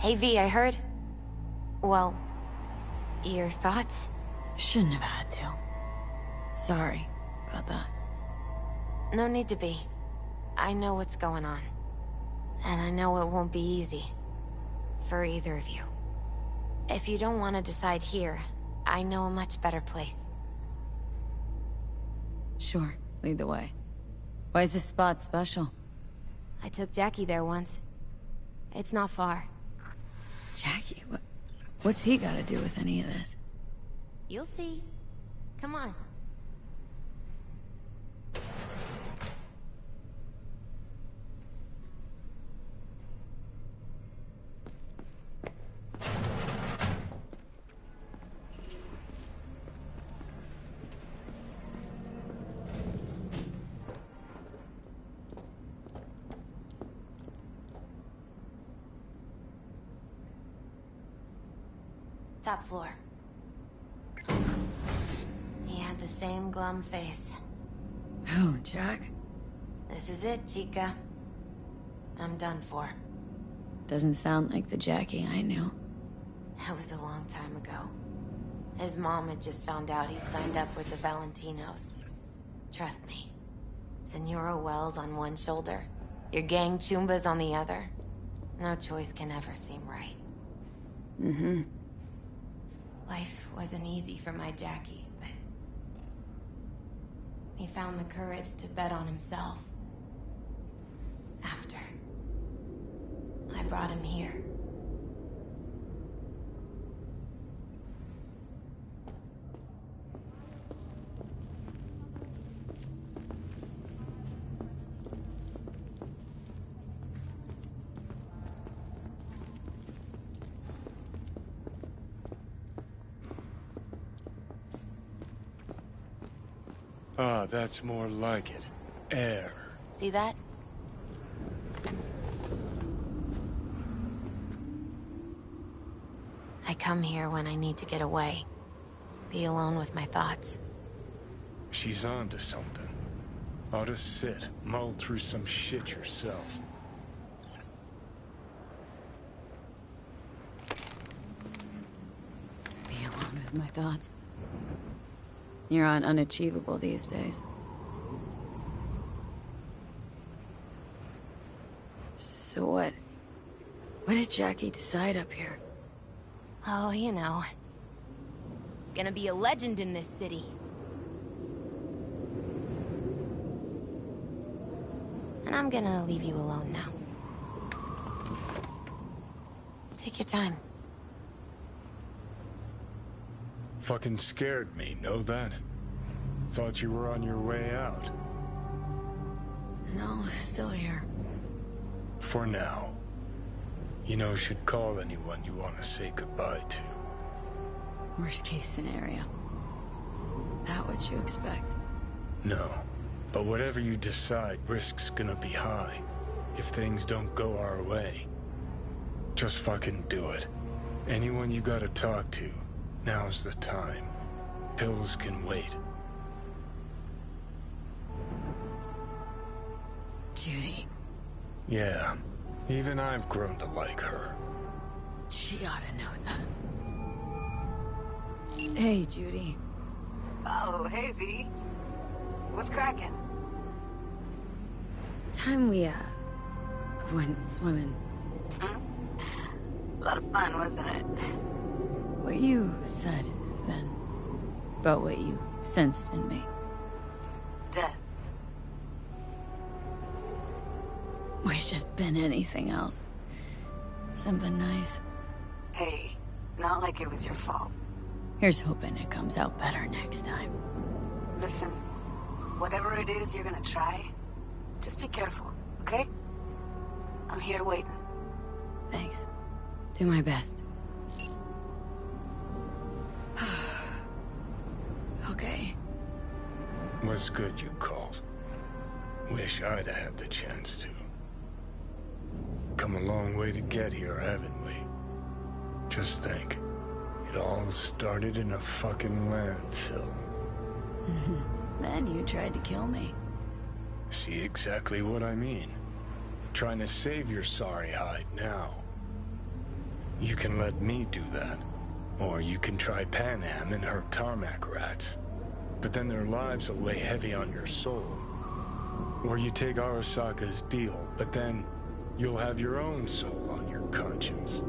Hey V, I heard... Well, your thoughts? Shouldn't have had to. Sorry about that. No need to be. I know what's going on. And I know it won't be easy. For either of you. If you don't want to decide here, I know a much better place. Sure, lead the way. Why is this spot special? I took Jackie there once. It's not far. Jackie? What's he got to do with any of this? You'll see. Come on. Top floor. He had the same glum face. Who, Jack? This is it, Chica. I'm done for. Doesn't sound like the Jackie I knew. That was a long time ago. His mom had just found out he'd signed up with the Valentinos. Trust me. Senora Wells on one shoulder, your gang Chumbas on the other. No choice can ever seem right. Mm-hmm. Life wasn't easy for my Jackie, but... he found the courage to bet on himself. After... I brought him here. Ah, that's more like it. Air. See that? I come here when I need to get away. Be alone with my thoughts. She's onto something. Ought to sit, mull through some shit yourself. Be alone with my thoughts. You're on unachievable these days. So what? What did Jackie decide up here? Oh, you know. Gonna be a legend in this city. And I'm gonna leave you alone now. Take your time. Fucking scared me, know that? Thought you were on your way out. No, still here. For now. You know, should call anyone you want to say goodbye to. Worst case scenario. That what you expect? No. But whatever you decide, risk's gonna be high. If things don't go our way. Just fucking do it. Anyone you gotta talk to, now's the time. Pills can wait. Judy. Yeah. Even I've grown to like her. She ought to know that. Hey, Judy. Oh, hey, V. What's cracking? Time we, went swimming. A lot of fun, wasn't it? What you said, then, about what you sensed in me. Death. Wish it'd been anything else. Something nice. Hey, not like it was your fault. Here's hoping it comes out better next time. Listen, whatever it is you're gonna try, just be careful, okay? I'm here waiting. Thanks. Do my best. Okay. Was good you called. Wish I'd have had the chance to. Come a long way to get here, haven't we? Just think. It all started in a fucking landfill. Then you tried to kill me. See exactly what I mean. Trying to save your sorry hide now. You can let me do that. Or you can try Panam and her tarmac rats. But then their lives will weigh heavy on your soul. Or you take Arasaka's deal, but then you'll have your own soul on your conscience.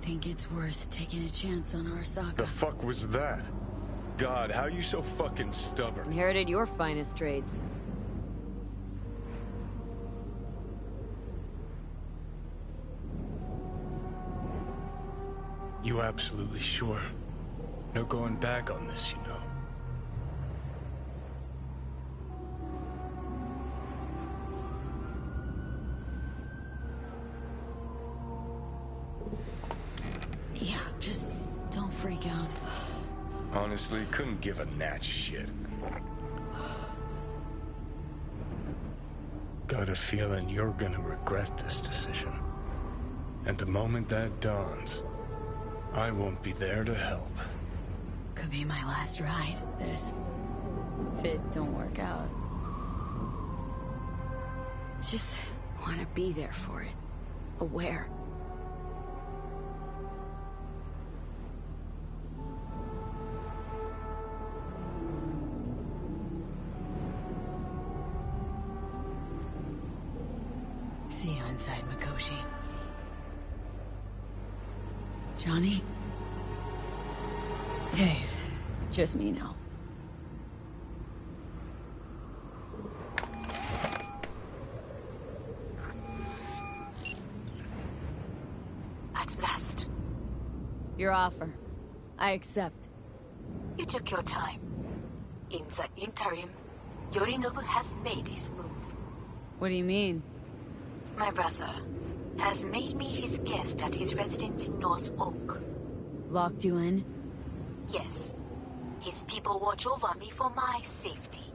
Think it's worth taking a chance on Arasaka. The fuck was that? God, how you so fucking stubborn? Inherited your finest traits. You absolutely sure? No going back on this, you know. Yeah, just don't freak out. Honestly, couldn't give a gnat's shit. Got a feeling you're gonna regret this decision. And the moment that dawns, I won't be there to help. Could be my last ride, this. If it don't work out. Just want to be there for it. Aware. See you inside, Mikoshi. Johnny? Hey, just me now. At last. Your offer. I accept. You took your time. In the interim, Yorinobu has made his move. What do you mean? My brother has made me his guest at his residence in North Oak. Locked you in? Yes. His people watch over me for my safety.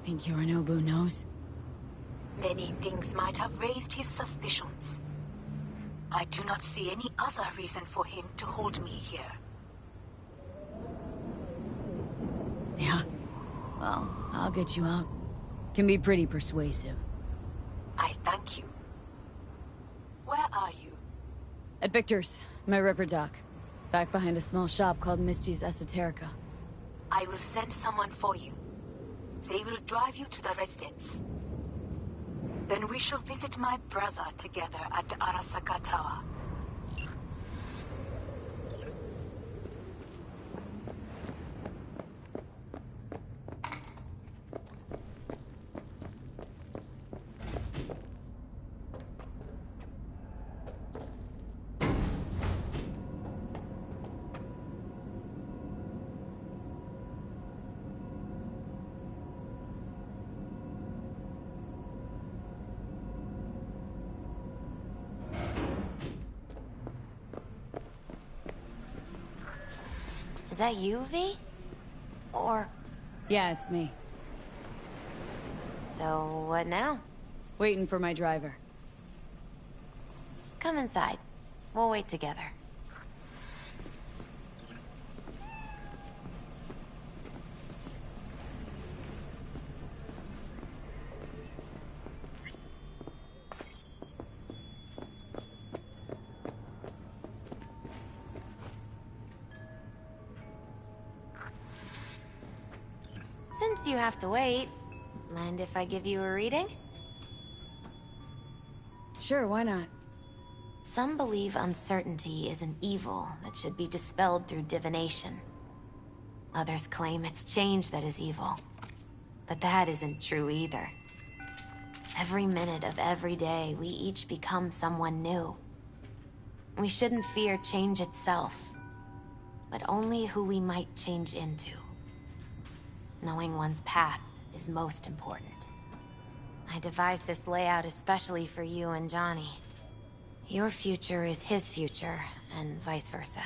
Think Yorinobu knows? Many things might have raised his suspicions. I do not see any other reason for him to hold me here. Yeah. Well, I'll get you out. Can be pretty persuasive. I thank you. Where are you? At Victor's, my ripper dock. Back behind a small shop called Misty's Esoterica. I will send someone for you. They will drive you to the residence. Then we shall visit my brother together at the Arasaka Tower. Is that you, V? Or... Yeah, it's me. So, what now? Waiting for my driver. Come inside. We'll wait together. Since you have to wait, mind if I give you a reading? Sure, why not? Some believe uncertainty is an evil that should be dispelled through divination. Others claim it's change that is evil. But that isn't true either. Every minute of every day, we each become someone new. We shouldn't fear change itself, but only who we might change into. Knowing one's path is most important. I devised this layout especially for you and Johnny. Your future is his future, and vice versa.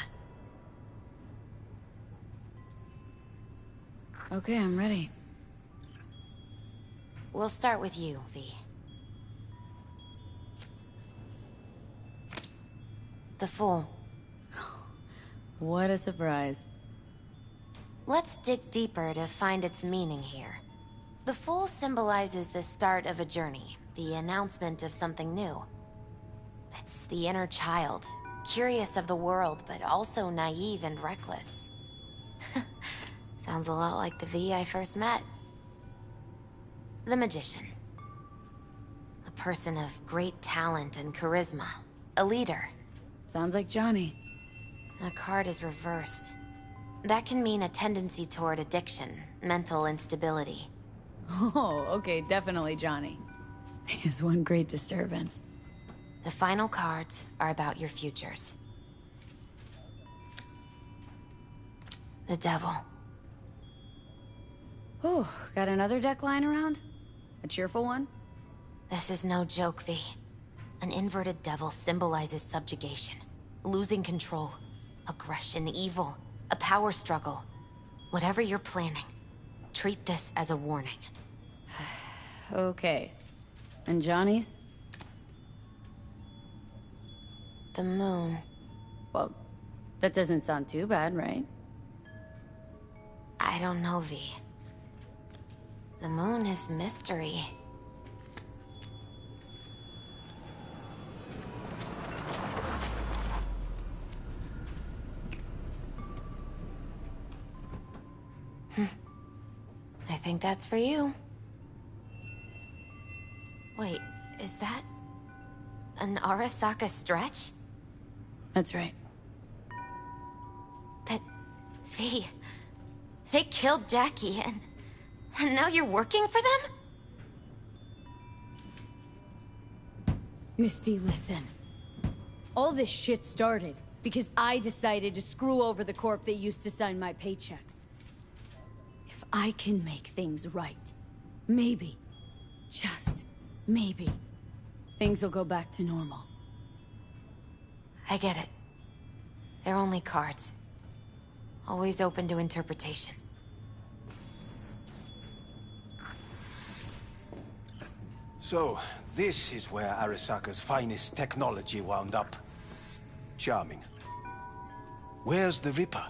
Okay, I'm ready. We'll start with you, V. The Fool. What a surprise. Let's dig deeper to find its meaning here. The fool symbolizes the start of a journey, the announcement of something new. It's the inner child, curious of the world, but also naive and reckless. Sounds a lot like the V I first met. The magician. A person of great talent and charisma. A leader. Sounds like Johnny. The card is reversed. That can mean a tendency toward addiction, mental instability. Oh, okay, definitely Johnny. He is one great disturbance. The final cards are about your futures. The devil. Oh, got another deck lying around? A cheerful one? This is no joke, V. An inverted devil symbolizes subjugation, losing control, aggression, evil, a power struggle. Whatever you're planning, treat this as a warning. Okay. And Johnny's? The moon. Well, that doesn't sound too bad, right? I don't know, V. The moon is mystery. I think that's for you. Wait, is that an Arasaka stretch? That's right. But, V, they killed Jackie and now you're working for them? Misty, listen. All this shit started because I decided to screw over the corp that used to sign my paychecks. If I can make things right, maybe, just maybe, things will go back to normal. I get it. They're only cards. Always open to interpretation. So, this is where Arasaka's finest technology wound up. Charming. Where's the Ripper?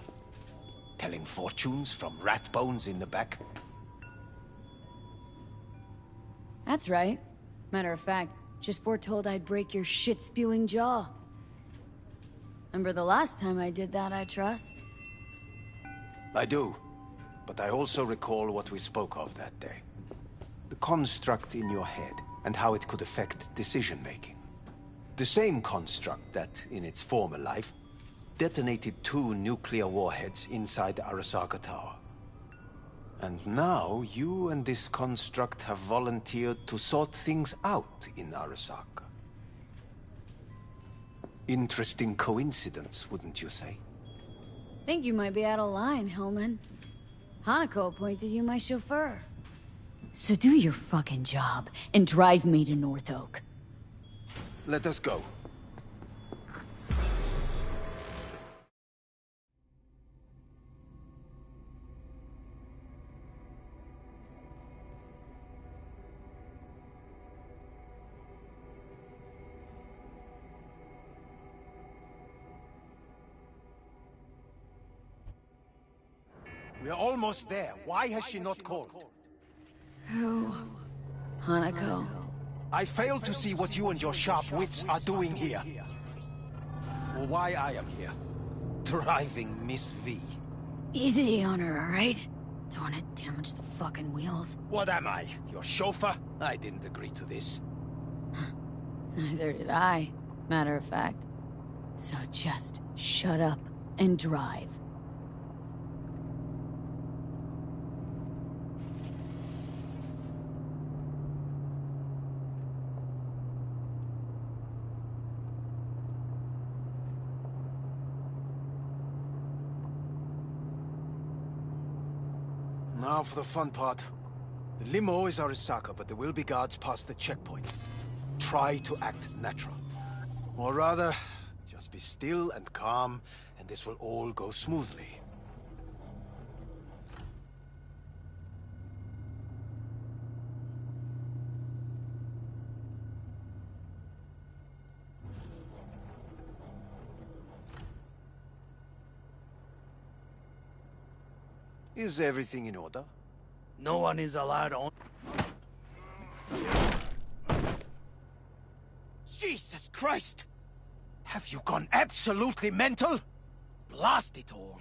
Telling fortunes from rat bones in the back? That's right. Matter of fact, just foretold I'd break your shit-spewing jaw. Remember the last time I did that, I trust? I do. But I also recall what we spoke of that day. The construct in your head, and how it could affect decision-making. The same construct that, in its former life, detonated 2 nuclear warheads inside the Arasaka Tower. And now, you and this construct have volunteered to sort things out in Arasaka. Interesting coincidence, wouldn't you say? Think you might be out of line, Hellman. Hanako appointed you my chauffeur. So do your fucking job, and drive me to North Oak. Let us go. We're almost there. Why has she not called? Who? Hanako. I fail to see what you and your sharp wits are doing here. Or why I am here. Driving Miss V. Easy on her, alright? Don't want to damage the fucking wheels. What am I? Your chauffeur? I didn't agree to this. Neither did I, matter of fact. So just shut up and drive. Now for the fun part. The limo is Arasaka, but there will be guards past the checkpoint. Try to act natural. Or rather, just be still and calm, and this will all go smoothly. Is everything in order? No one is allowed on. Jesus Christ! Have you gone absolutely mental? Blast it all.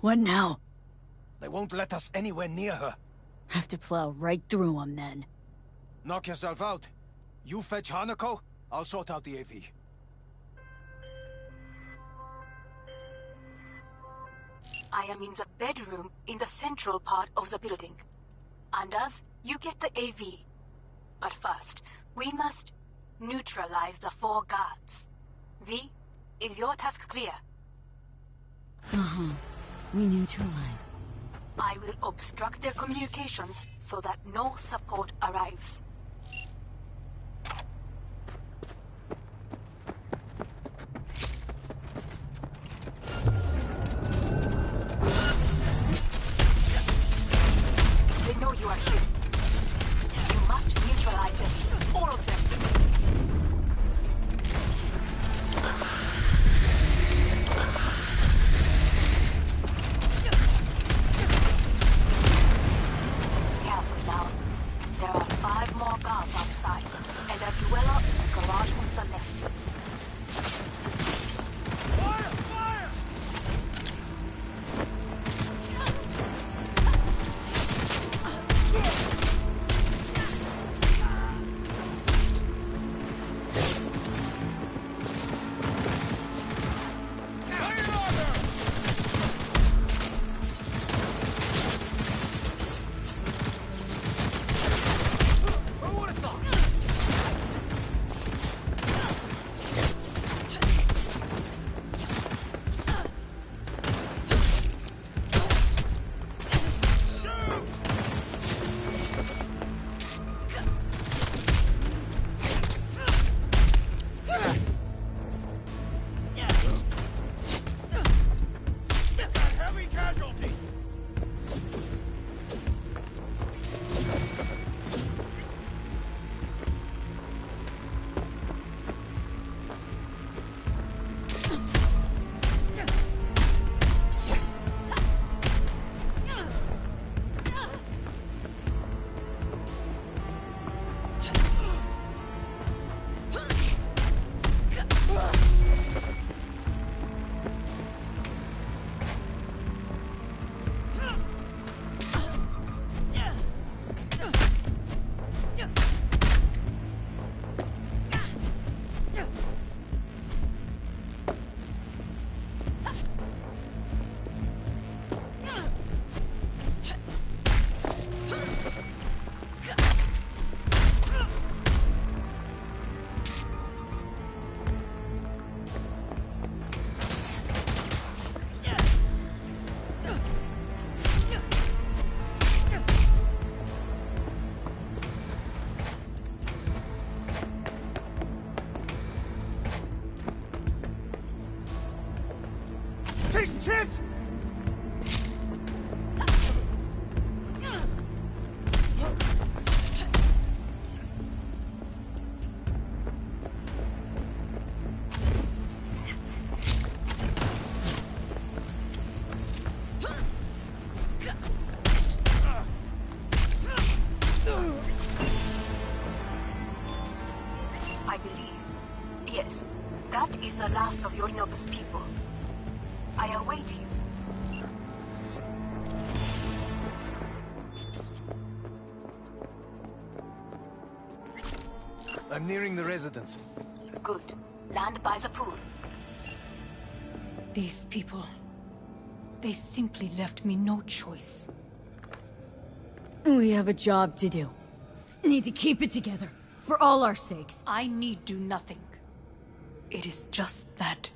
What now? They won't let us anywhere near her. Have to plow right through them then. Knock yourself out. You fetch Hanako, I'll sort out the AV. I am in the bedroom in the central part of the building. Anders, you get the AV. But first, we must neutralize the 4 guards. V, is your task clear? Uh-huh. We neutralize. I will obstruct their communications so that no support arrives. They know you are here. You must neutralize them. All of them. Careful now. There are 5 more guards outside, and a dweller in the garage on the left. I believe. Yes, that is the last of Yorinobu's people. I await you. I'm nearing the residence. Good. Land by the pool. These people... they simply left me no choice. We have a job to do. Need to keep it together. For all our sakes. I need do nothing. It is just that.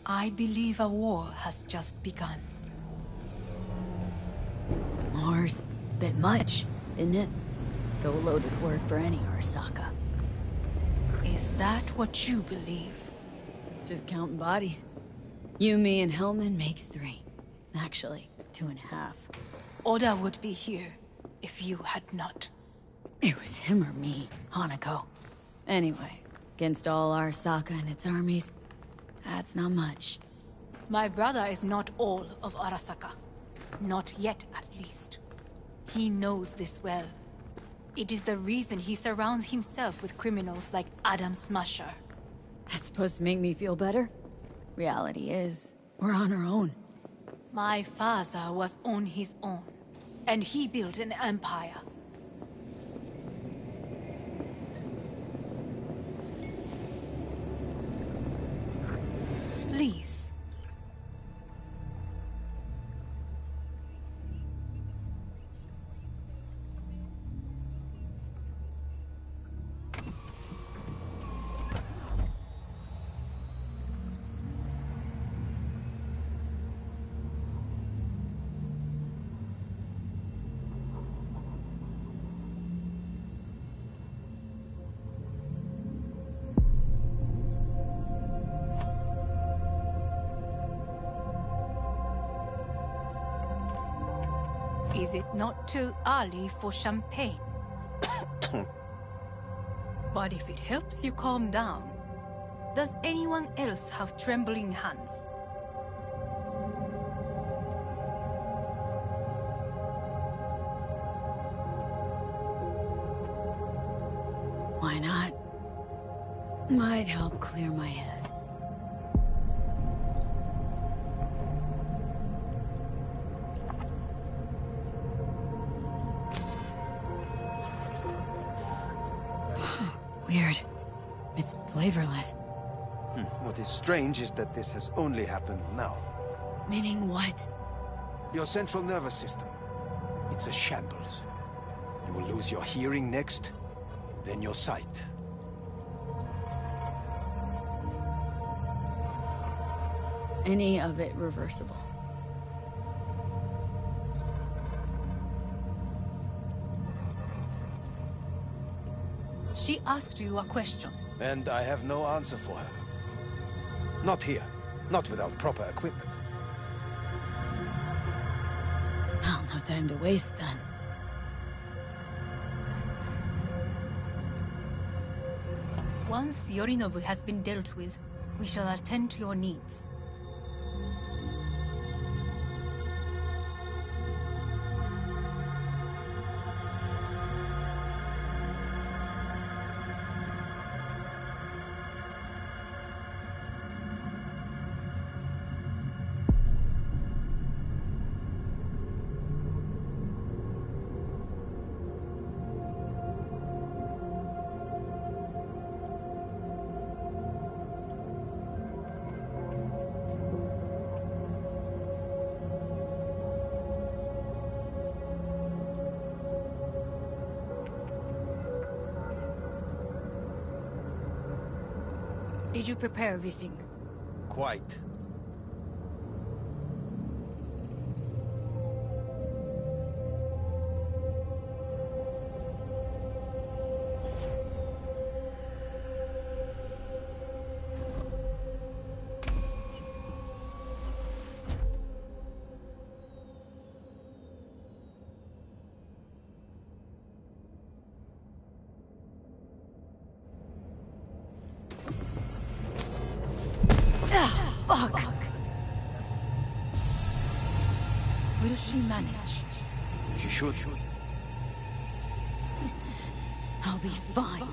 I believe a war has just begun. War's a bit much, isn't it? Though a loaded word for any Arasaka. Is that what you believe? Just counting bodies. You, me, and Hellman makes 3. Actually, 2.5. Oda would be here if you had not. It was him or me, Hanako. Anyway, against all Arasaka and its armies, That's not much. My brother is not all of Arasaka. Not yet, at least. He knows this well. It is the reason he surrounds himself with criminals like Adam Smasher. That's supposed to make me feel better? Reality is, we're on our own. My father was on his own, and he built an empire. Please. Is it not too early for champagne? But if it helps you calm down, does anyone else have trembling hands? Why not? Might help clear my head. Weird. It's flavorless. What is strange is that this has only happened now. Meaning what? Your central nervous system. It's a shambles. You will lose your hearing next, then your sight. Any of it reversible? She asked you a question. And I have no answer for her. Not here. Not without proper equipment. Well, no time to waste then. Once Yorinobu has been dealt with, we shall attend to your needs. Did you prepare everything? Quite. Fuck! Will she manage? She should. I'll be fine.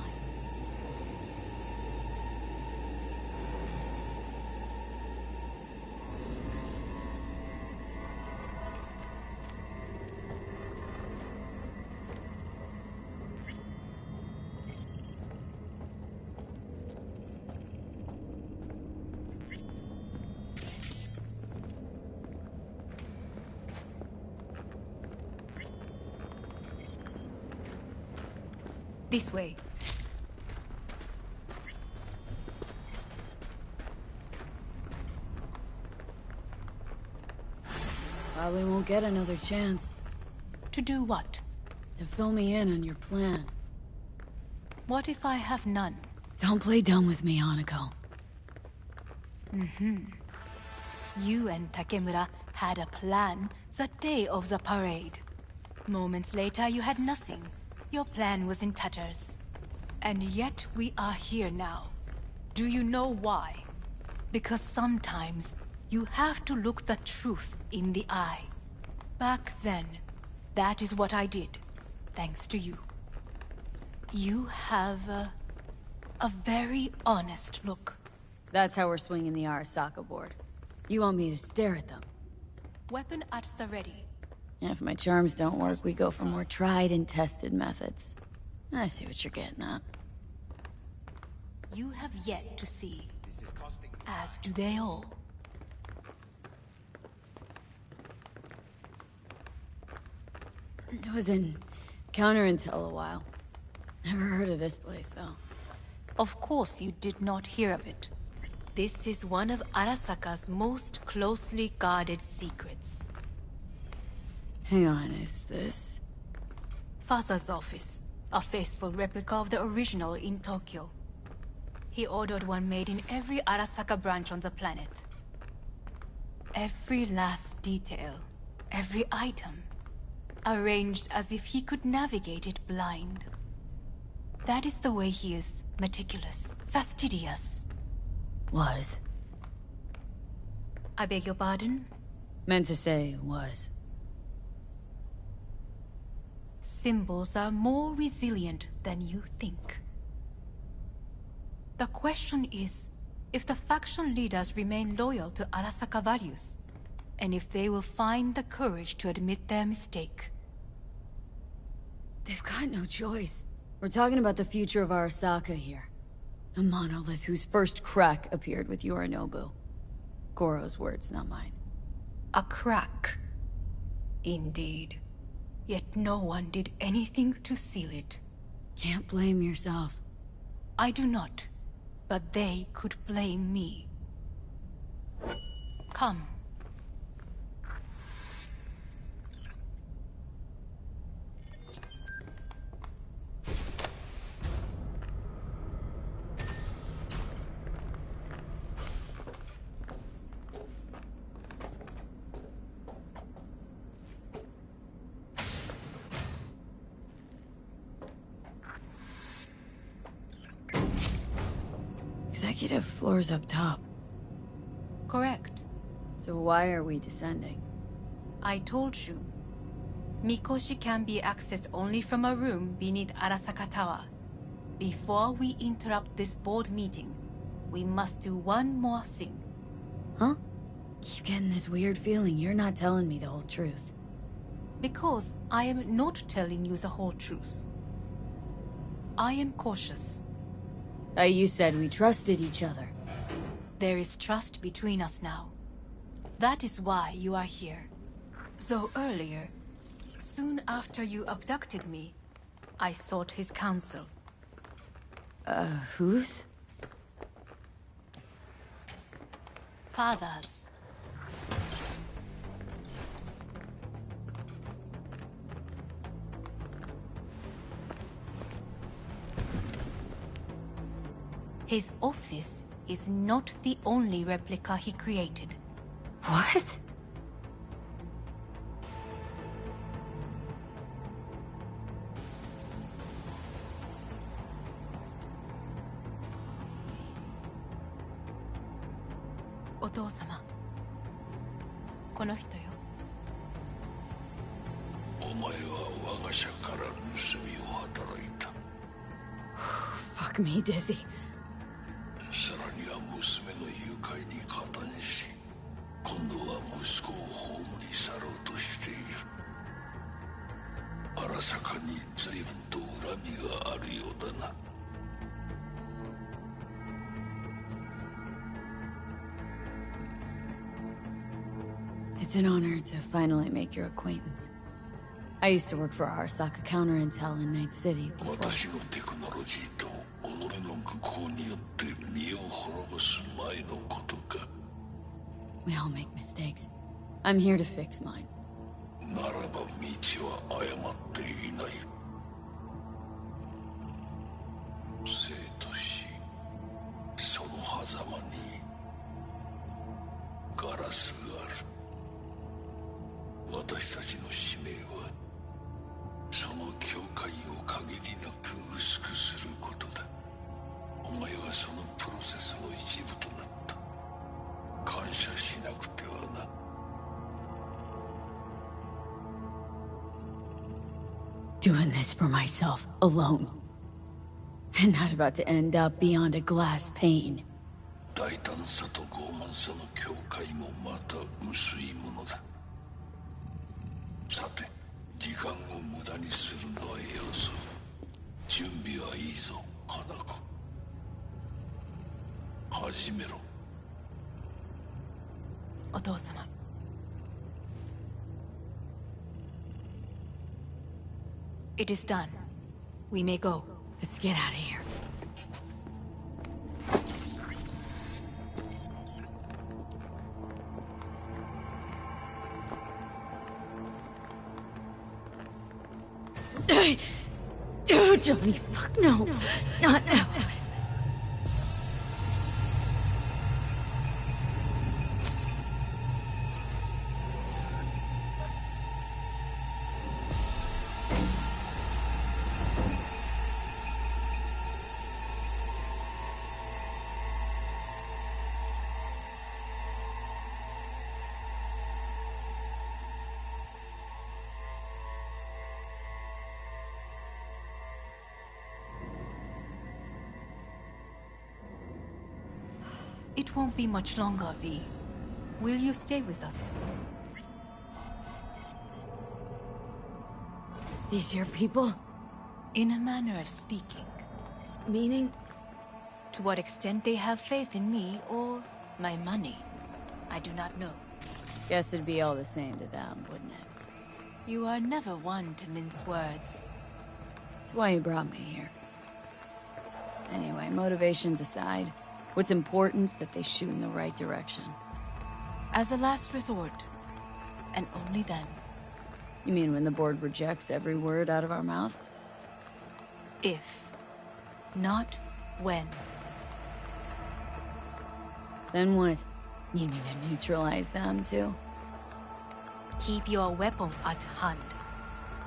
This way. Probably won't get another chance. To do what? To fill me in on your plan. What if I have none? Don't play dumb with me, Hanako. You and Takemura had a plan the day of the parade. Moments later, you had nothing. Your plan was in tatters. And yet we are here now. Do you know why? Because sometimes you have to look the truth in the eye. Back then, that is what I did, thanks to you. You have a very honest look. That's how we're swinging the Arasaka board. You want me to stare at them? Weapon at the ready. If my charms don't work, we go for more tried and tested methods. I see what you're getting at. You have yet to see, as do they all. I was in counter-intel a while. Never heard of this place, though. Of course you did not hear of it. This is one of Arasaka's most closely guarded secrets. Hang on, is this... Father's office. A faithful replica of the original in Tokyo. He ordered one made in every Arasaka branch on the planet. Every last detail, every item, arranged as if he could navigate it blind. That is the way he is meticulous, fastidious. Was. I beg your pardon? Meant to say was. Symbols are more resilient than you think. The question is, if the faction leaders remain loyal to Arasaka values, and if they will find the courage to admit their mistake. They've got no choice. We're talking about the future of Arasaka here. A monolith whose first crack appeared with Yorinobu. Goro's words, not mine. A crack. Indeed. Yet no one did anything to seal it. Can't blame yourself. I do not. But they could blame me. Come. Executive floor's up top. Correct. So why are we descending? I told you. Mikoshi can be accessed only from a room beneath Arasaka Tower. Before we interrupt this board meeting, we must do one more thing. Huh? Keep getting this weird feeling you're not telling me the whole truth. Because I am not telling you the whole truth. I am cautious. You said we trusted each other. There is trust between us now. That is why you are here. So earlier, soon after you abducted me, I sought his counsel. Whose? Father's. His office is not the only replica he created. What? Otou-sama. この人よ。お前は我が社から盗みを働いた。Fuck me, Dizzy. さらには娘の誘拐に加担し、今度は息子を葬り去ろうとしている。荒坂に随分と恨みがあるようだな。It's an honor to finally make your acquaintance. I used to work for Arasaka Counterintel in Night City before. 私のテクノロジーと己の愚行によって身を滅ぼす前のことか。We all make mistakes. I'm here to fix mine. ならば道は誤っていない。生と死、その狭間にガラスがある。私たちの使命はその境界を限りなく薄くすることだ。お前はそのプロセスの一部となった。感謝しなくてはな。Doing this for myself, alone. And not about to end up beyond a glass pane. 大胆さと傲慢さの境界もまた薄いものだ。さて、時間を無駄にするのはよそう。準備はいいぞ、花子。始めろ。お父様。It is done. We may go. Let's get out of here. Oh, Johnny, fuck no. Not now. It won't be much longer, V. Will you stay with us? These your people? In a manner of speaking. Meaning? To what extent they have faith in me or my money, I do not know. Guess it'd be all the same to them, wouldn't it? You are never one to mince words. That's why you brought me here. Anyway, motivations aside, what's important's that they shoot in the right direction. As a last resort, and only then. You mean when the board rejects every word out of our mouths? If, not when. Then what? You mean to neutralize them, too? Keep your weapon at hand,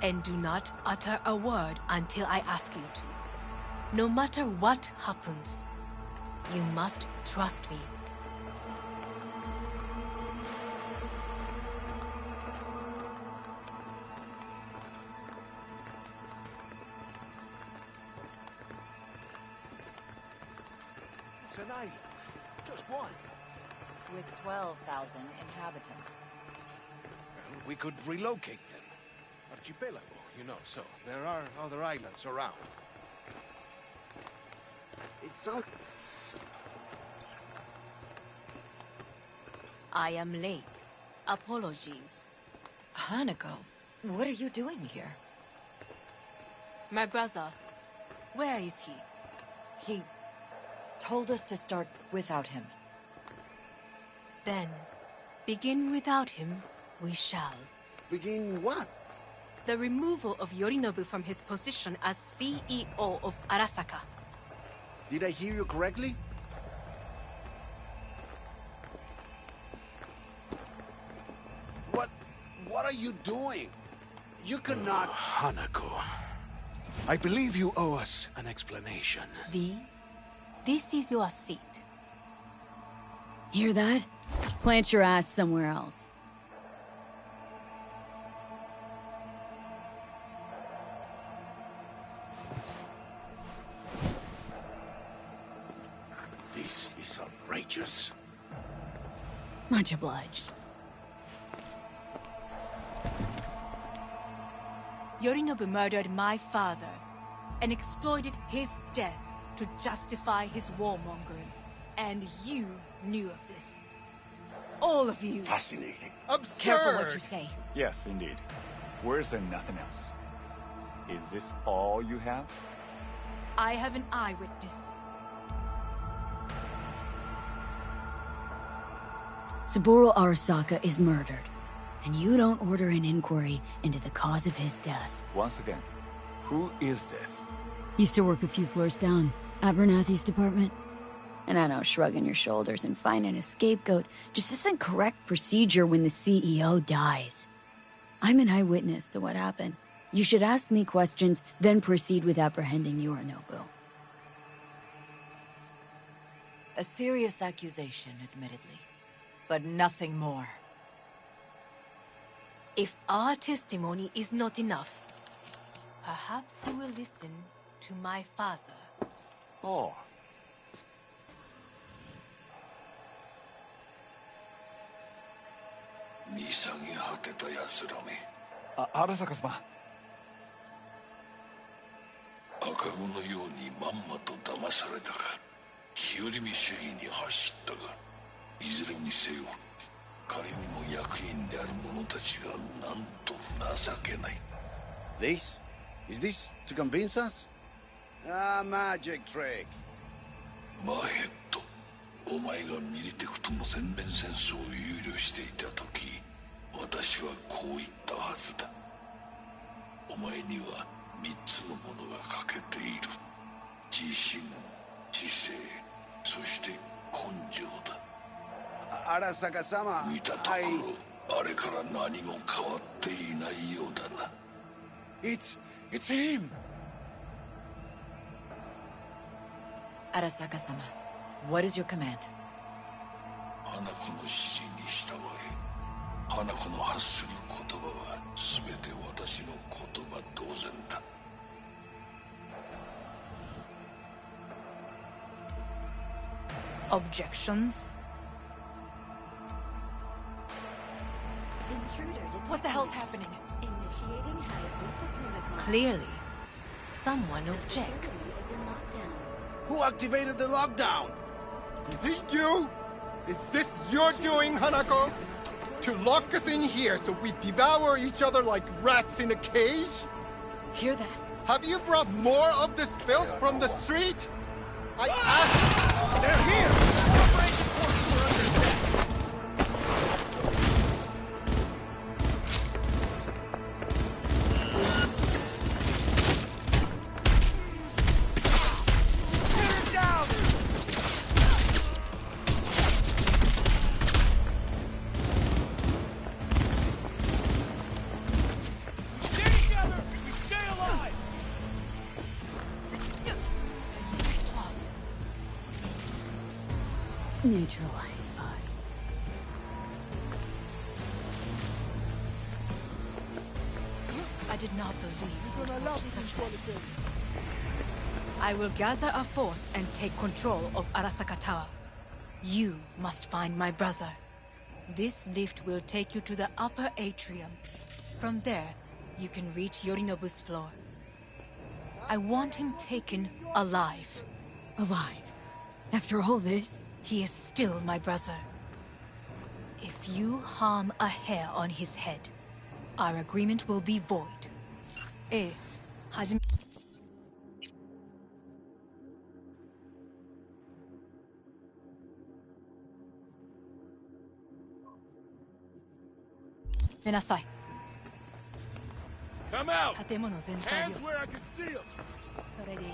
and do not utter a word until I ask you to. No matter what happens, you must trust me. It's an island. Just one. With 12,000 inhabitants. Well, we could relocate them. Archipelago, you know, so there are other islands around. It's so... I am late. Apologies. Hanako, what are you doing here? My brother, where is he? He told us to start without him. Then, begin without him, we shall. Begin what? The removal of Yorinobu from his position as CEO of Arasaka. Did I hear you correctly? What are you doing? You cannot... Hanako, I believe you owe us an explanation. V, this is your seat. Hear that? Plant your ass somewhere else. This is outrageous. Much obliged. Yorinobu murdered my father and exploited his death to justify his warmongering. And you knew of this. All of you. Fascinating. Absurd! Careful what you say. Yes, indeed. Where is there nothing else? Is this all you have? I have an eyewitness. Saburo Arasaka is murdered, and you don't order an inquiry into the cause of his death. Once again, who is this? Used to work a few floors down, Abernathy's department. And I know shrugging your shoulders and finding a scapegoat just isn't correct procedure when the CEO dies. I'm an eyewitness to what happened. You should ask me questions, then proceed with apprehending Yorinobu. A serious accusation, admittedly. but nothing more. If our testimony is not enough, perhaps you will listen to my father. Oh. 見下げ果てた奴らめ。荒坂様。赤子のようにまんまと騙されたか。日和見主義に走ったが、いずれにせよ、仮にも役員である者たちがなんと情けない。This? Is this to convince us? Ah, magic trick. マヘッド、お前がミリテクとの全面戦争を憂慮していた時、私はこう言ったはずだ。お前には3つのものが欠けている。自信、知性、そして根性だ。Arasaka-sama, 見たところ、あれから何も変わっていないようだな。It's him! Arasaka-sama, what is your command? 花子の指示に従え。花子の発する言葉は全て私の言葉同然だ。Objections? What the hell's happening? Clearly, someone objects. Who activated the lockdown? Is it you? Is this your doing, Hanako? To lock us in here so we devour each other like rats in a cage? Hear that? Have you brought more of this filth from the street? I asked... They're here! Operation forces are under attack! Neutralize us. I did not believe it would go to such lengths. I will gather a force and take control of Arasaka Tower. You must find my brother. This lift will take you to the upper atrium. From there, you can reach Yorinobu's floor. I want him taken alive. Alive? After all this? He is still my brother. If you harm a hair on his head, our agreement will be void. Come out! 建物全体を Hands where I can see them! それでいい。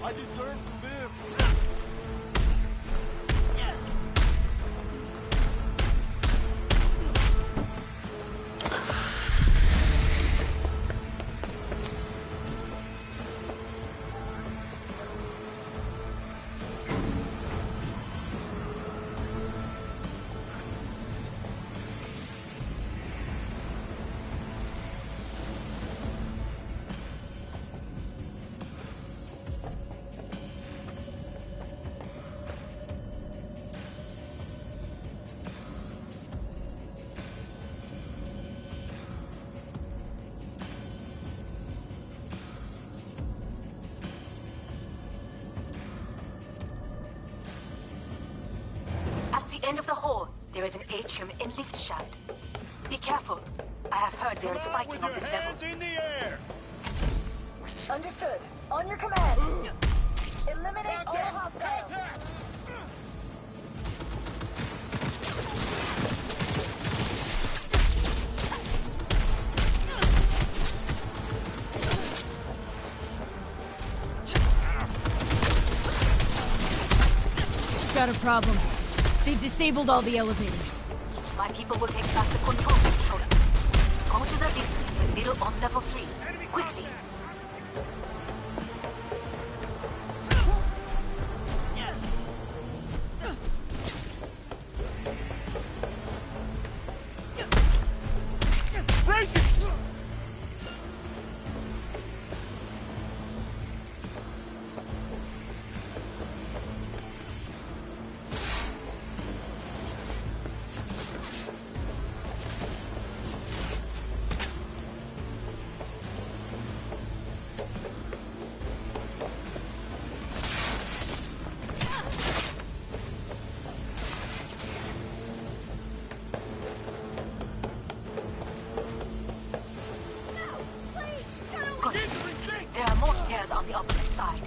I deserve to live! At the end of the hall, there is an atrium and lift shaft. Be careful. I have heard there is fighting on this level. In the air! Understood. On your command. Eliminate all hostiles. got a problem. They've disabled all the elevators. My people will take back the control room shortly. Go to the lift in the middle on level 3. Quickly. There are more stairs on the opposite side.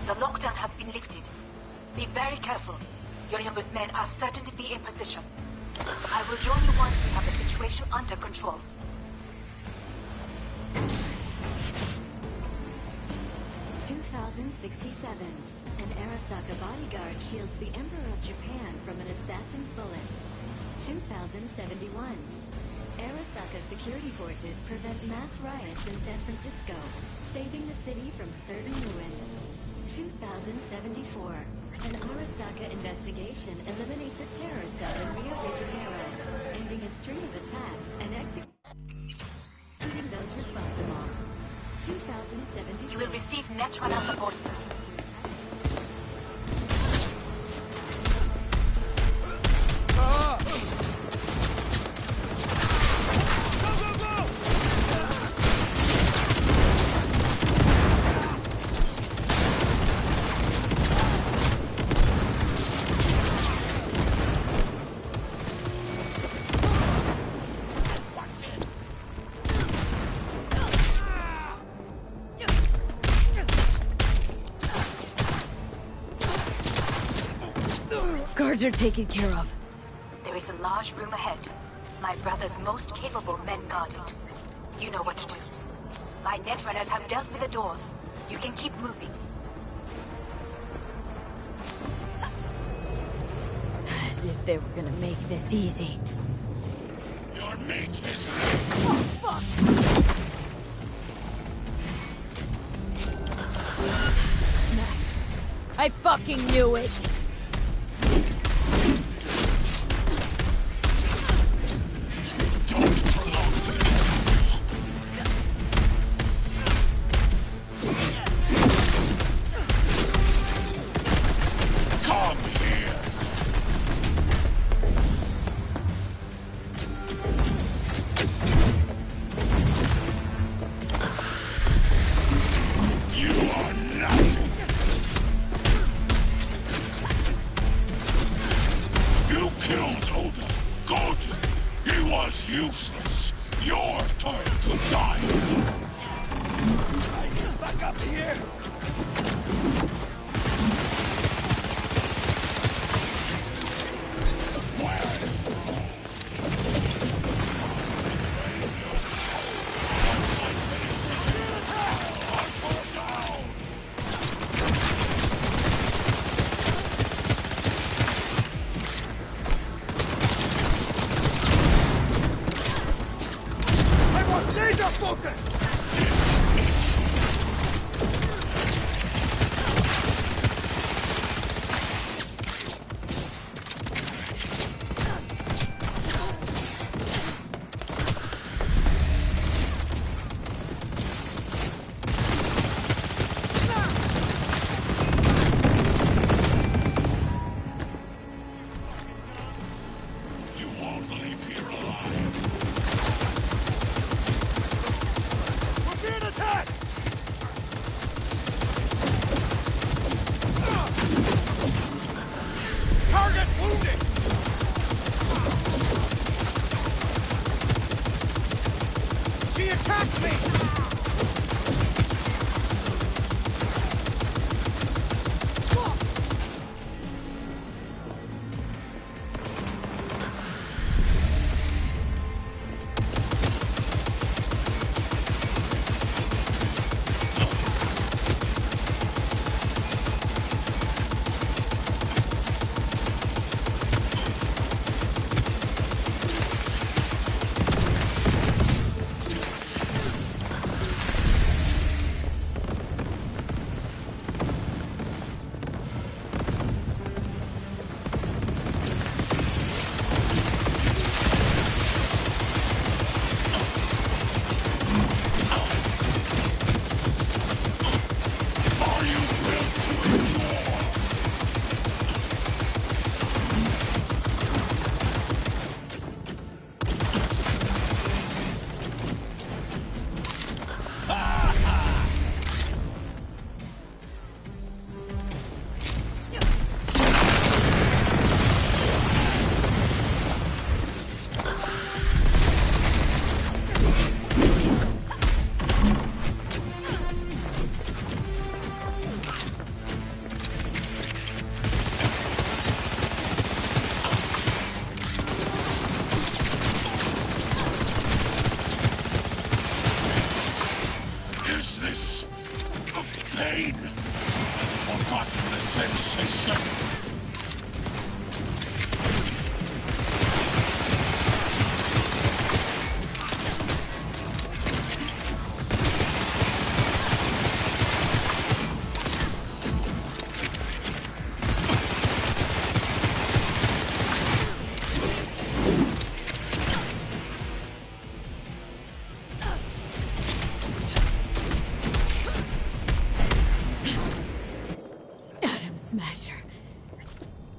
The lockdown has been lifted. Be very careful. Your numbers men are certain to be in position. I will join you once we have the situation under control. An Arasaka bodyguard shields the Emperor of Japan from an assassin's bullet. 2071. Arasaka security forces prevent mass riots in San Francisco, saving the city from certain ruin. 2074. An Arasaka investigation eliminates a terror cell in Rio de Janeiro, ending a string of attacks and executing those responsible. 2076. You will receive Netrunner support soon. Guards are taken care of. There is a large room ahead. My brother's most capable men guard it. You know what to do. My netrunners have dealt with the doors. You can keep moving. As if they were gonna make this easy. Your mate is... Oh, fuck! Smash. I fucking knew it! your turn to die! Back up here!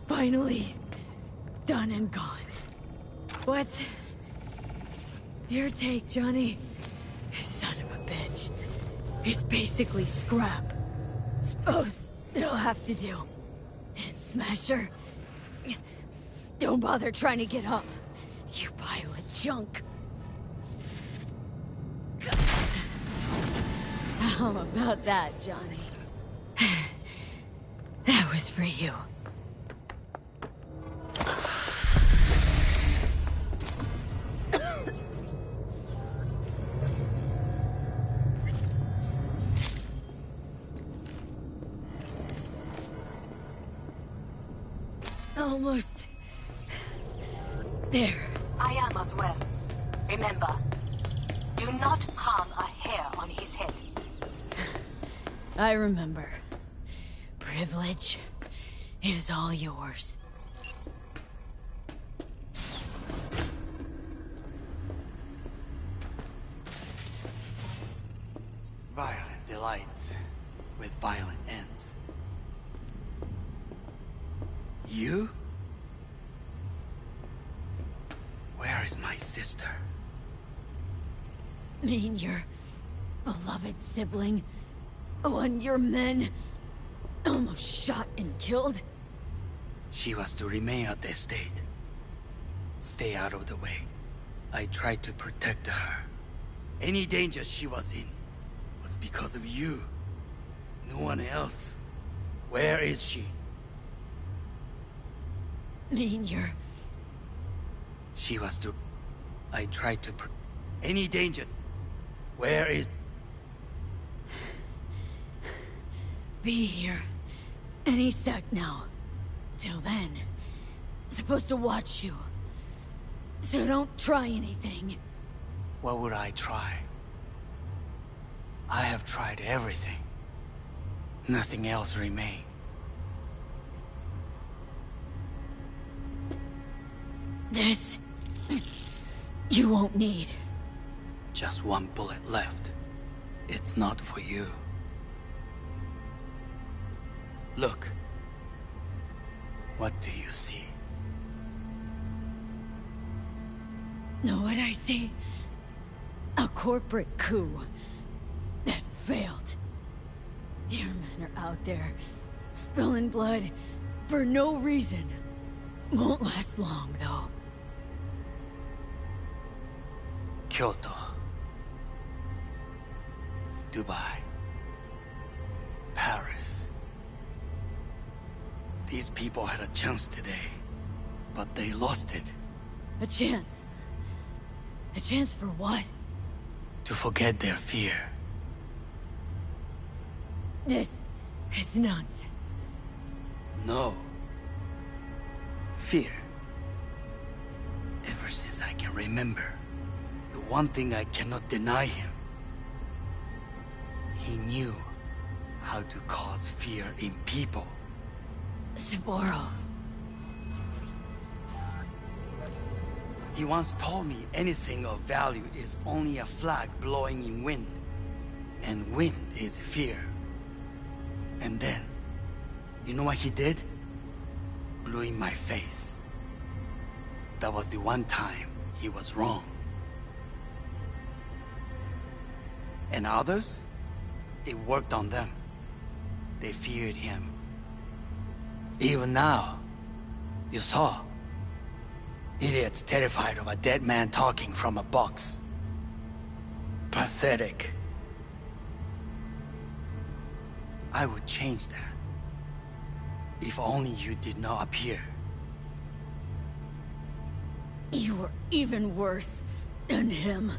Finally, done and gone. What's your take, Johnny? Son of a bitch. It's basically scrap. Suppose it'll have to do. And Smasher, don't bother trying to get up. You pile of junk. How about that, Johnny? That was for you. Almost there. I am as well. Remember, do not harm a hair on his head. I remember. Privilege is all yours. Violent delights with violent ends. You? Where is my sister? mean your beloved sibling? One your men almost shot and killed? She was to remain at the estate. Stay out of the way. I tried to protect her. Any danger she was in was because of you. No one else. Where is she? Mean you're... She was to... I tried to... Any danger... Where is... Be here. Any sec now. Till then. Supposed to watch you. So don't try anything. What would I try? I have tried everything. Nothing else remains. This... you won't need. Just one bullet left. It's not for you. Look. What do you see? Know what I see? A corporate coup that failed. Your men are out there, spilling blood for no reason. Won't last long, though. Kyoto. Dubai. Paris. These people had a chance today, but they lost it. A chance? A chance for what? To forget their fear. This is nonsense. No. Fear. Ever since I can remember, the one thing I cannot deny him. He knew how to cause fear in people. Saburo. He once told me anything of value is only a flag blowing in wind. And wind is fear. And then, you know what he did? Blew in my face. That was the one time he was wrong. And others? It worked on them. They feared him. Even now, you saw. Idiots terrified of a dead man talking from a box. Pathetic. I would change that. If only you did not appear. You were even worse than him.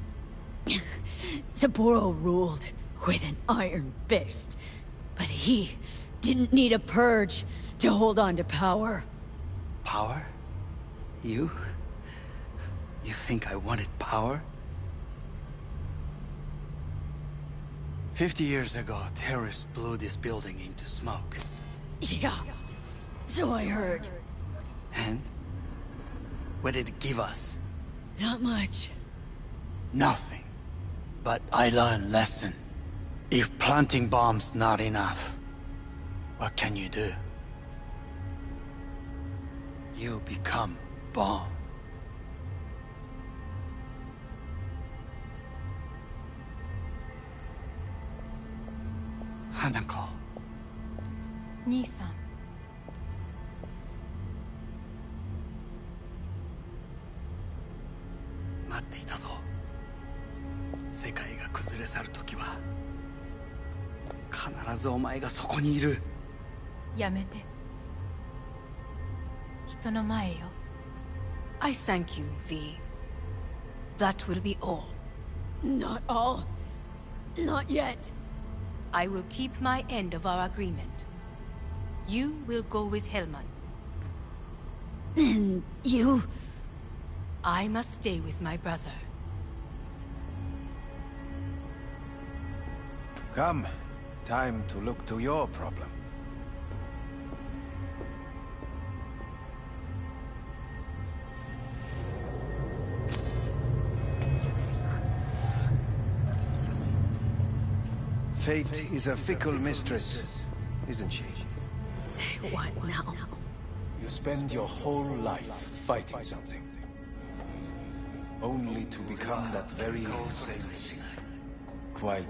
Saburo ruled with an iron fist, but he didn't need a purge to hold on to power. Power? You? You think I wanted power? 50 years ago, terrorists blew this building into smoke. Yeah, so I heard. And? What did it give us? Not much. Nothing. But I learned lesson. If planting bombs not enough, what can you do? You become bomb. Hanako. 兄さん。待っていたぞ。世界が崩れ去る時は必ずお前がそこにいる。やめて。人の前よ。I thank you, V. That will be all. Not all. Not yet. I will keep my end of our agreement. You will go with Hellman. And you? I must stay with my brother. Come. Time to look to your problem. Fate is a fickle mistress, isn't she? Say what now? You spend your whole life fighting something. Only to become that very same thing. Quite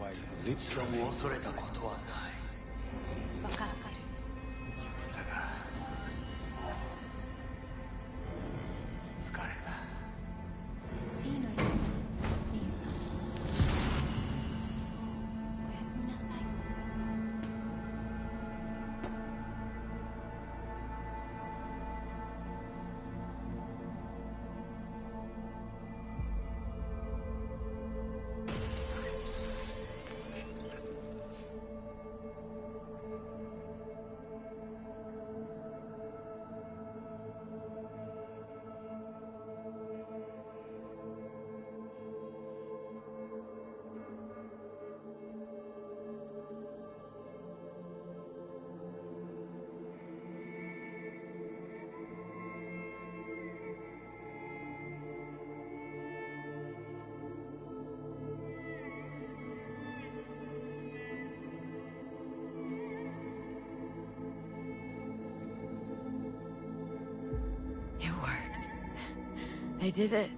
literally. 恐れたことはない。わかってる。だが、疲れた。いいのよ。I did it.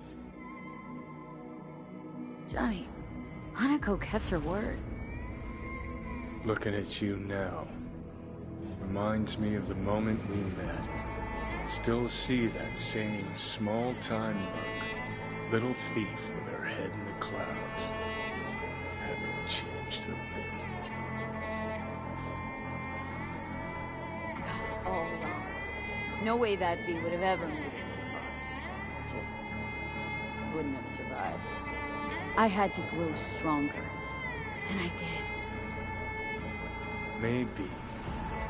Johnny, Hanako kept her word. Looking at you now reminds me of the moment we met. Still see that same small-time look. Little thief with her head in the clouds. Haven't changed a bit. Got it all wrong. No way that V would have ever made it this far. Just wouldn't have survived. I had to grow stronger. And I did. Maybe.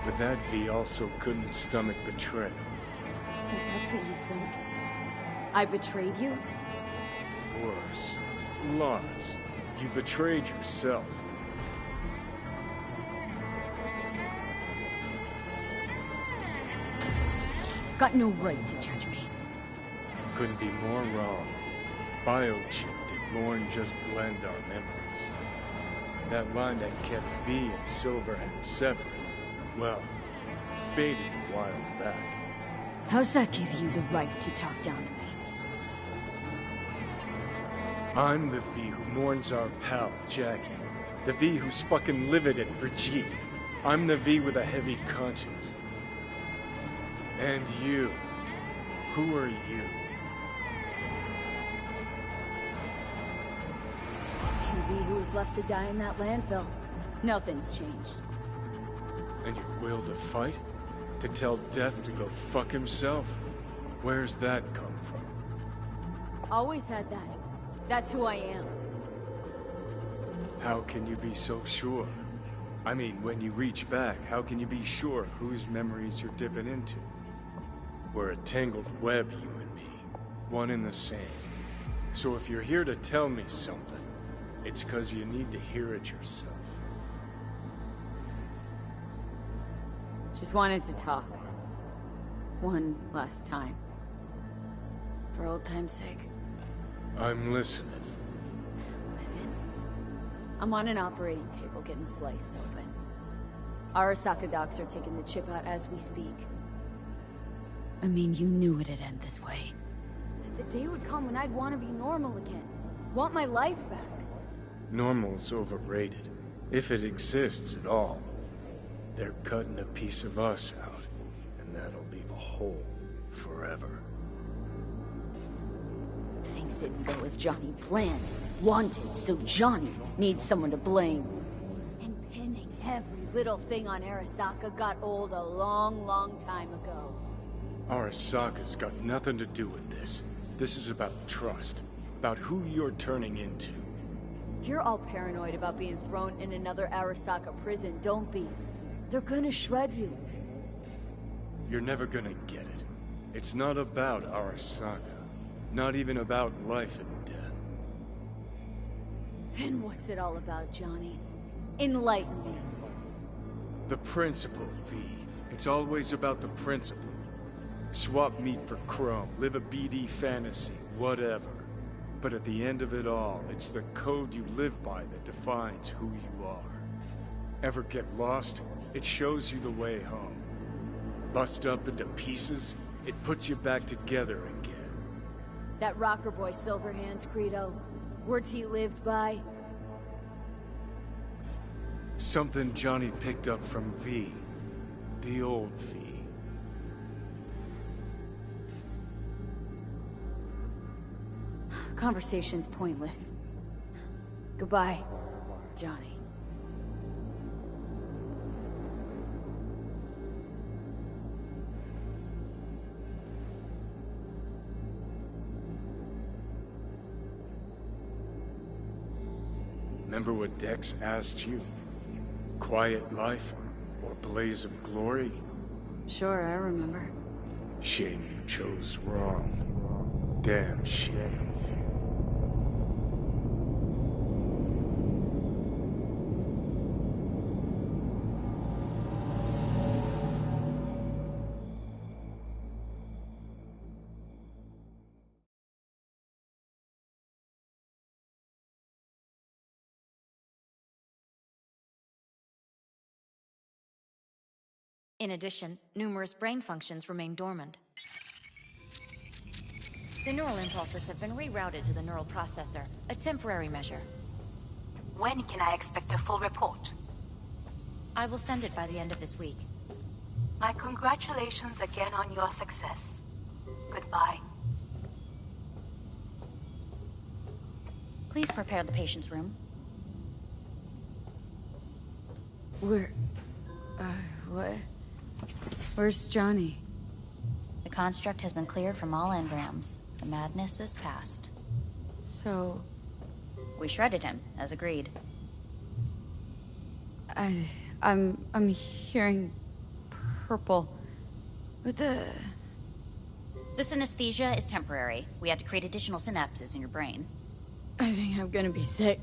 But that V also couldn't stomach betrayal. Wait, that's what you think? I betrayed you? Worse. Lots. You betrayed yourself. Got no right to judge me. Couldn't be more wrong. Biochip did more than just blend our memories. That line that kept V and Silverhand separate, well, faded a while back. How's that give you the right to talk down to me? I'm the V who mourns our pal, Jackie. The V who's fucking livid at Brigitte. I'm the V with a heavy conscience. And you. Who are you? Same V who was left to die in that landfill. Nothing's changed. And your will to fight? To tell Death to go fuck himself? Where's that come from? Always had that. That's who I am. How can you be so sure? I mean, when you reach back, how can you be sure whose memories you're dipping into? We're a tangled web, you and me. One and the same. So if you're here to tell me something, it's 'cause you need to hear it yourself. Just wanted to talk. One last time. For old time's sake. I'm listening. Listen. I'm on an operating table getting sliced open. Arasaka docs are taking the chip out as we speak. I mean, you knew it'd end this way. The day would come when I'd want to be normal again. Want my life back. Normal's overrated. If it exists at all. They're cutting a piece of us out, and that'll leave a hole forever. Things didn't go as Johnny planned. Wanted, so Johnny needs someone to blame. And pinning every little thing on Arasaka got old a long, long time ago. Arasaka's got nothing to do with this. This is about trust. About who you're turning into. If you're all paranoid about being thrown in another Arasaka prison, don't be. They're gonna shred you. You're never gonna get it. It's not about Arasaka. Not even about life and death. Then what's it all about, Johnny? Enlighten me. The principle, V. It's always about the principle. Swap meat for chrome, live a BD fantasy, whatever. But at the end of it all, it's the code you live by that defines who you are. Ever get lost? It shows you the way home. Bust up into pieces, it puts you back together again. That rocker boy Silverhand's credo. Words he lived by. Something Johnny picked up from V. The old V. Conversation's pointless. Goodbye, Johnny. Remember what Dex asked you? Quiet life or blaze of glory? Sure, I remember. Shame you chose wrong. Damn shame. In addition, numerous brain functions remain dormant. The neural impulses have been rerouted to the neural processor, a temporary measure. When can I expect a full report? I will send it by the end of this week. My congratulations again on your success. Goodbye. Please prepare the patient's room. What? Where's Johnny? The construct has been cleared from all engrams. The madness is past. So... We shredded him, as agreed. I'm hearing purple. What the... The synesthesia is temporary. We had to create additional synapses in your brain. I think I'm gonna be sick.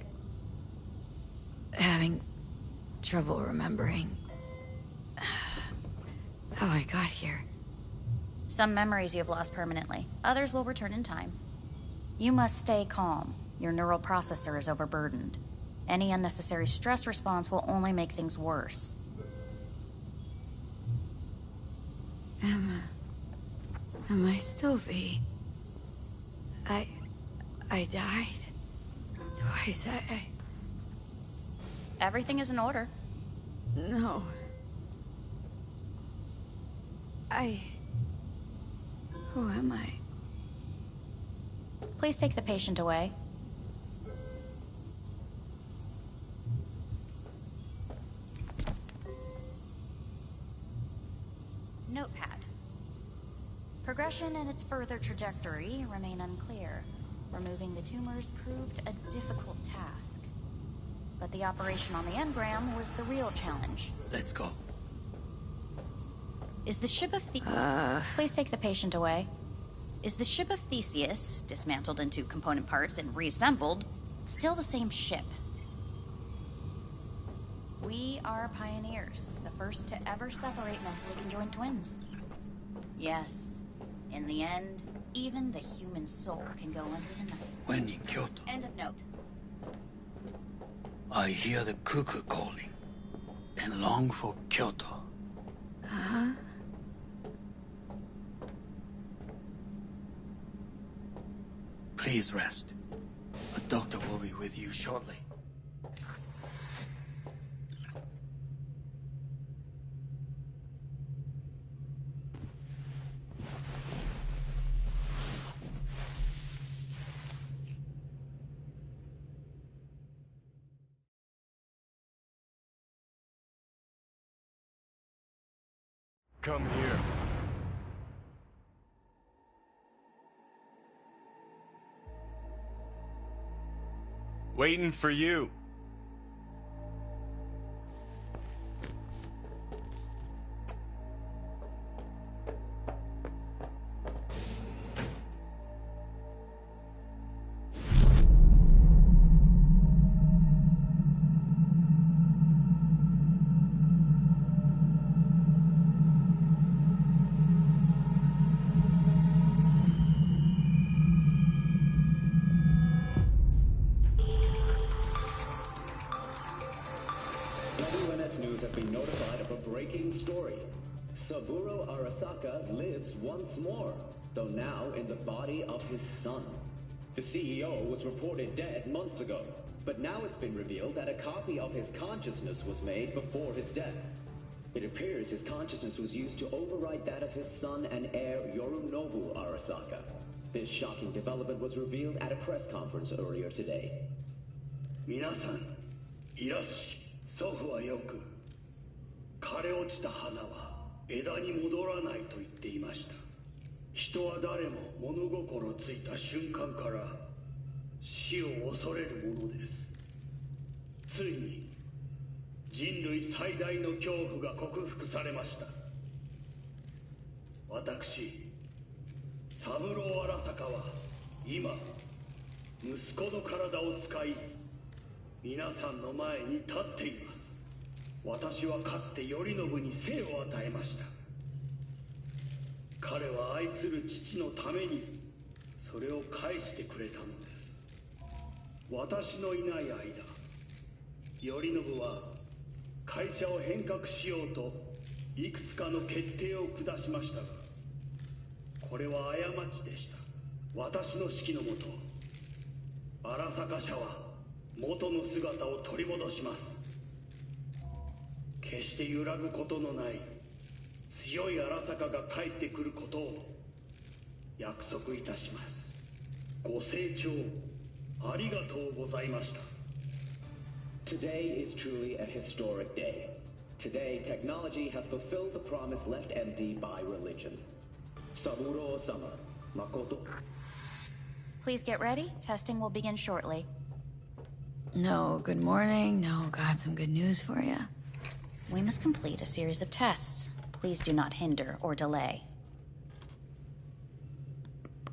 Having trouble remembering how I got here. Some memories you have lost permanently. Others will return in time. You must stay calm. Your neural processor is overburdened. Any unnecessary stress response will only make things worse. Am I still V? I died twice. Everything is in order. No. Who am I? Please take the patient away. Notepad. Progression and its further trajectory remain unclear. Removing the tumors proved a difficult task. But the operation on the engram was the real challenge. Let's go. Is the ship of Please take the patient away. Is the ship of Theseus, dismantled into component parts and reassembled, still the same ship? We are pioneers, the first to ever separate mentally conjoined twins. Yes, in the end, even the human soul can go under the knife. When in Kyoto, End of note. I hear the cuckoo calling and long for Kyoto. Huh? Please rest. A doctor will be with you shortly. Come here. Waiting for you. Saburo Arasaka lives once more, though now in the body of his son. The CEO was reported dead months ago, but now it's been revealed that a copy of his consciousness was made before his death. It appears his consciousness was used to override that of his son and heir Yorinobu Arasaka. This shocking development was revealed at a press conference earlier today. 皆さん、いらっし。祖父はよく、枯れ落ちた花は枝に戻らないと言っていました。人は誰も物心ついた瞬間から死を恐れるものです。ついに人類最大の恐怖が克服されました。私、三郎荒坂は今息子の体を使い皆さんの前に立っています。私はかつて頼信に生を与えました。彼は愛する父のためにそれを返してくれたのです。私のいない間、頼信は会社を変革しようといくつかの決定を下しましたが、これは過ちでした。私の指揮のもと荒坂社は元の姿を取り戻します。決して揺らぐことのない強い荒坂が帰ってくることを約束いたします。ご清聴ありがとうございました。 Today is truly a historic day. Today, technology has fulfilled the promise left empty by religion. Saburo-sama, Makoto. Please get ready. Testing will begin shortly. No, good morning. No, got some good news for you. We must complete a series of tests. Please do not hinder or delay.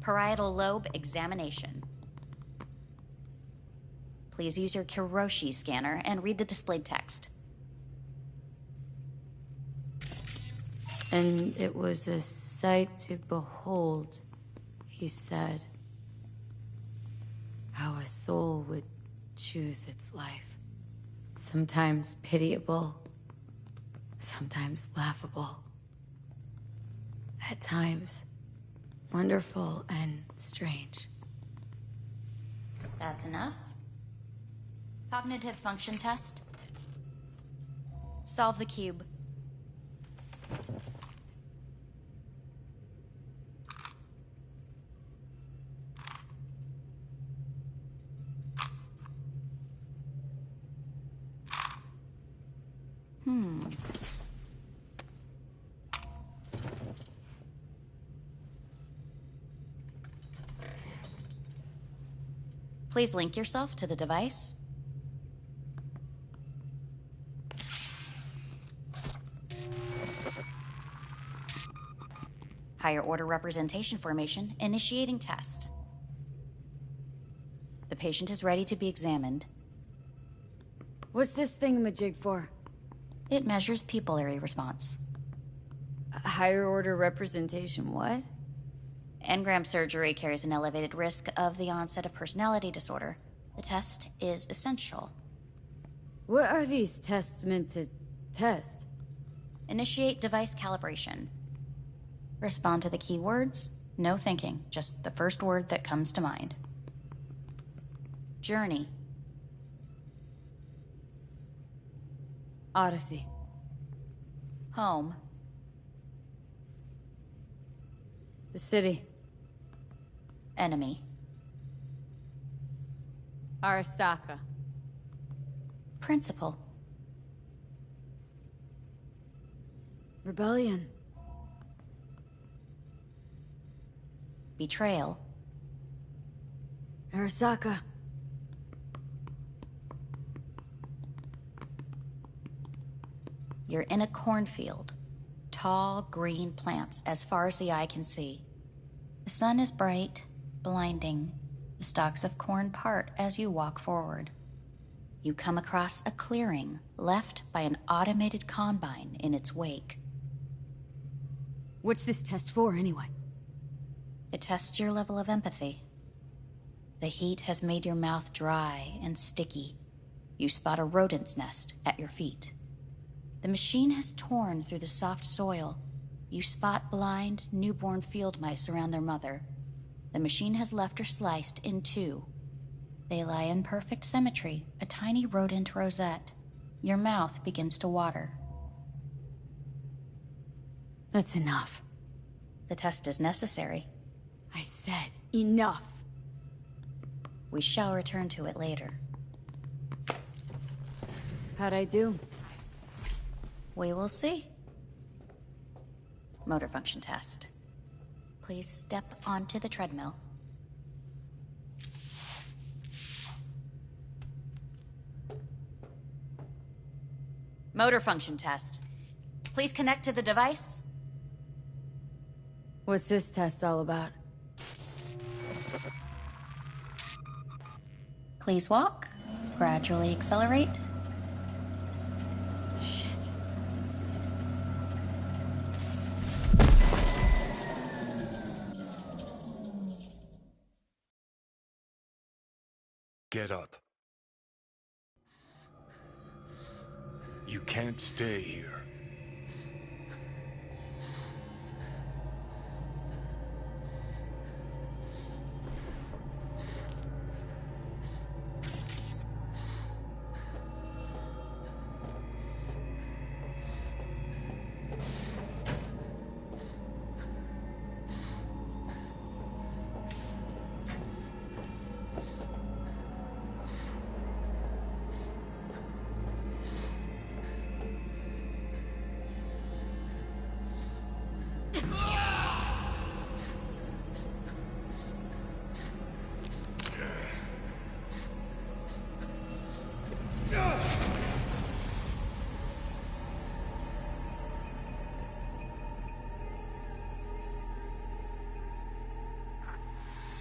Parietal lobe examination. Please use your Kiroshi scanner and read the displayed text. And it was a sight to behold, he said, how a soul would choose its life. Sometimes pitiable, sometimes laughable. At times, wonderful and strange. That's enough. Cognitive function test. Solve the cube. Please link yourself to the device. Higher order representation formation, initiating test. The patient is ready to be examined. What's this thingamajig for? It measures pupillary response. A higher order representation, what? Engram surgery carries an elevated risk of the onset of personality disorder. The test is essential. What are these tests meant to test? Initiate device calibration. Respond to the keywords. No thinking, just the first word that comes to mind. Journey. Odyssey. Home. The city. Enemy. Arasaka. Principal. Rebellion. Betrayal. Arasaka. You're in a cornfield. Tall, green plants as far as the eye can see. The sun is bright, blinding. The stalks of corn part as you walk forward. You come across a clearing left by an automated combine in its wake. What's this test for, anyway? It tests your level of empathy. The heat has made your mouth dry and sticky. You spot a rodent's nest at your feet. The machine has torn through the soft soil. You spot blind, newborn field mice around their mother. The machine has left her sliced in two. They lie in perfect symmetry, a tiny rodent rosette. Your mouth begins to water. That's enough. The test is necessary. I said enough. We shall return to it later. How'd I do? We will see. Motor function test. Please step onto the treadmill. Motor function test. Please connect to the device. What's this test all about? Please walk. Gradually accelerate. Shit. Get up. You can't stay here.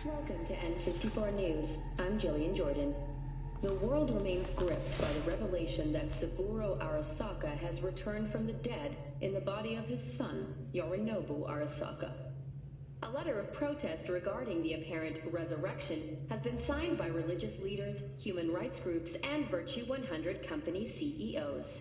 Welcome to N54 News. I'm Jillian Jordan. The world remains gripped by the revelation that Saburo Arasaka has returned from the dead in the body of his son, Yorinobu Arasaka. A letter of protest regarding the apparent resurrection has been signed by religious leaders, human rights groups, and Virtue 100 company CEOs.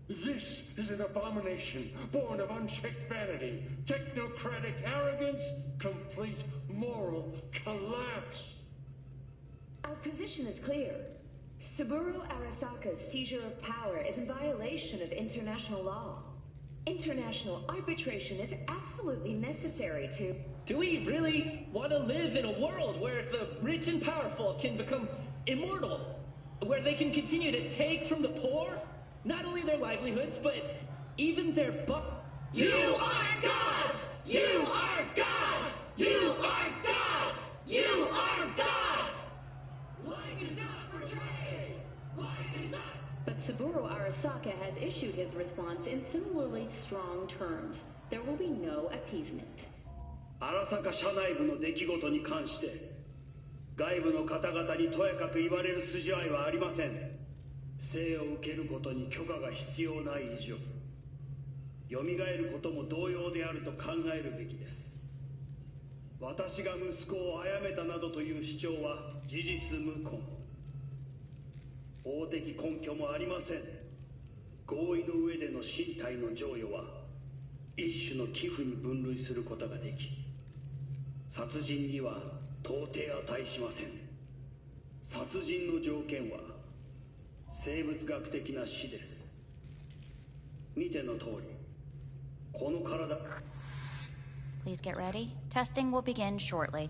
This is an abomination born of unchecked vanity, technocratic arrogance, complete moral collapse. Our position is clear. Saburo Arasaka's seizure of power is in violation of international law. International arbitration is absolutely necessary to... Do we really want to live in a world where the rich and powerful can become immortal? Where they can continue to take from the poor? Not only their livelihoods, but even their You are gods! You are gods! You are gods! You are gods! Life is not portrayed! Life is not... But Saburo Arasaka has issued his response in similarly strong terms. There will be no appeasement. 荒坂社内部の出来事に関して外部の方々にとやかく言われる筋合いはありません。生を受けることに許可が必要ない以上蘇ることも同様であると考えるべきです。私が息子を殺めたなどという主張は事実無根。法的根拠もありません。合意の上での身体の贈与は一種の寄付に分類することができ、殺人には到底値しません。殺人の条件は生物学的な死です。見ての通り、この体。Please get ready. Testing will begin shortly.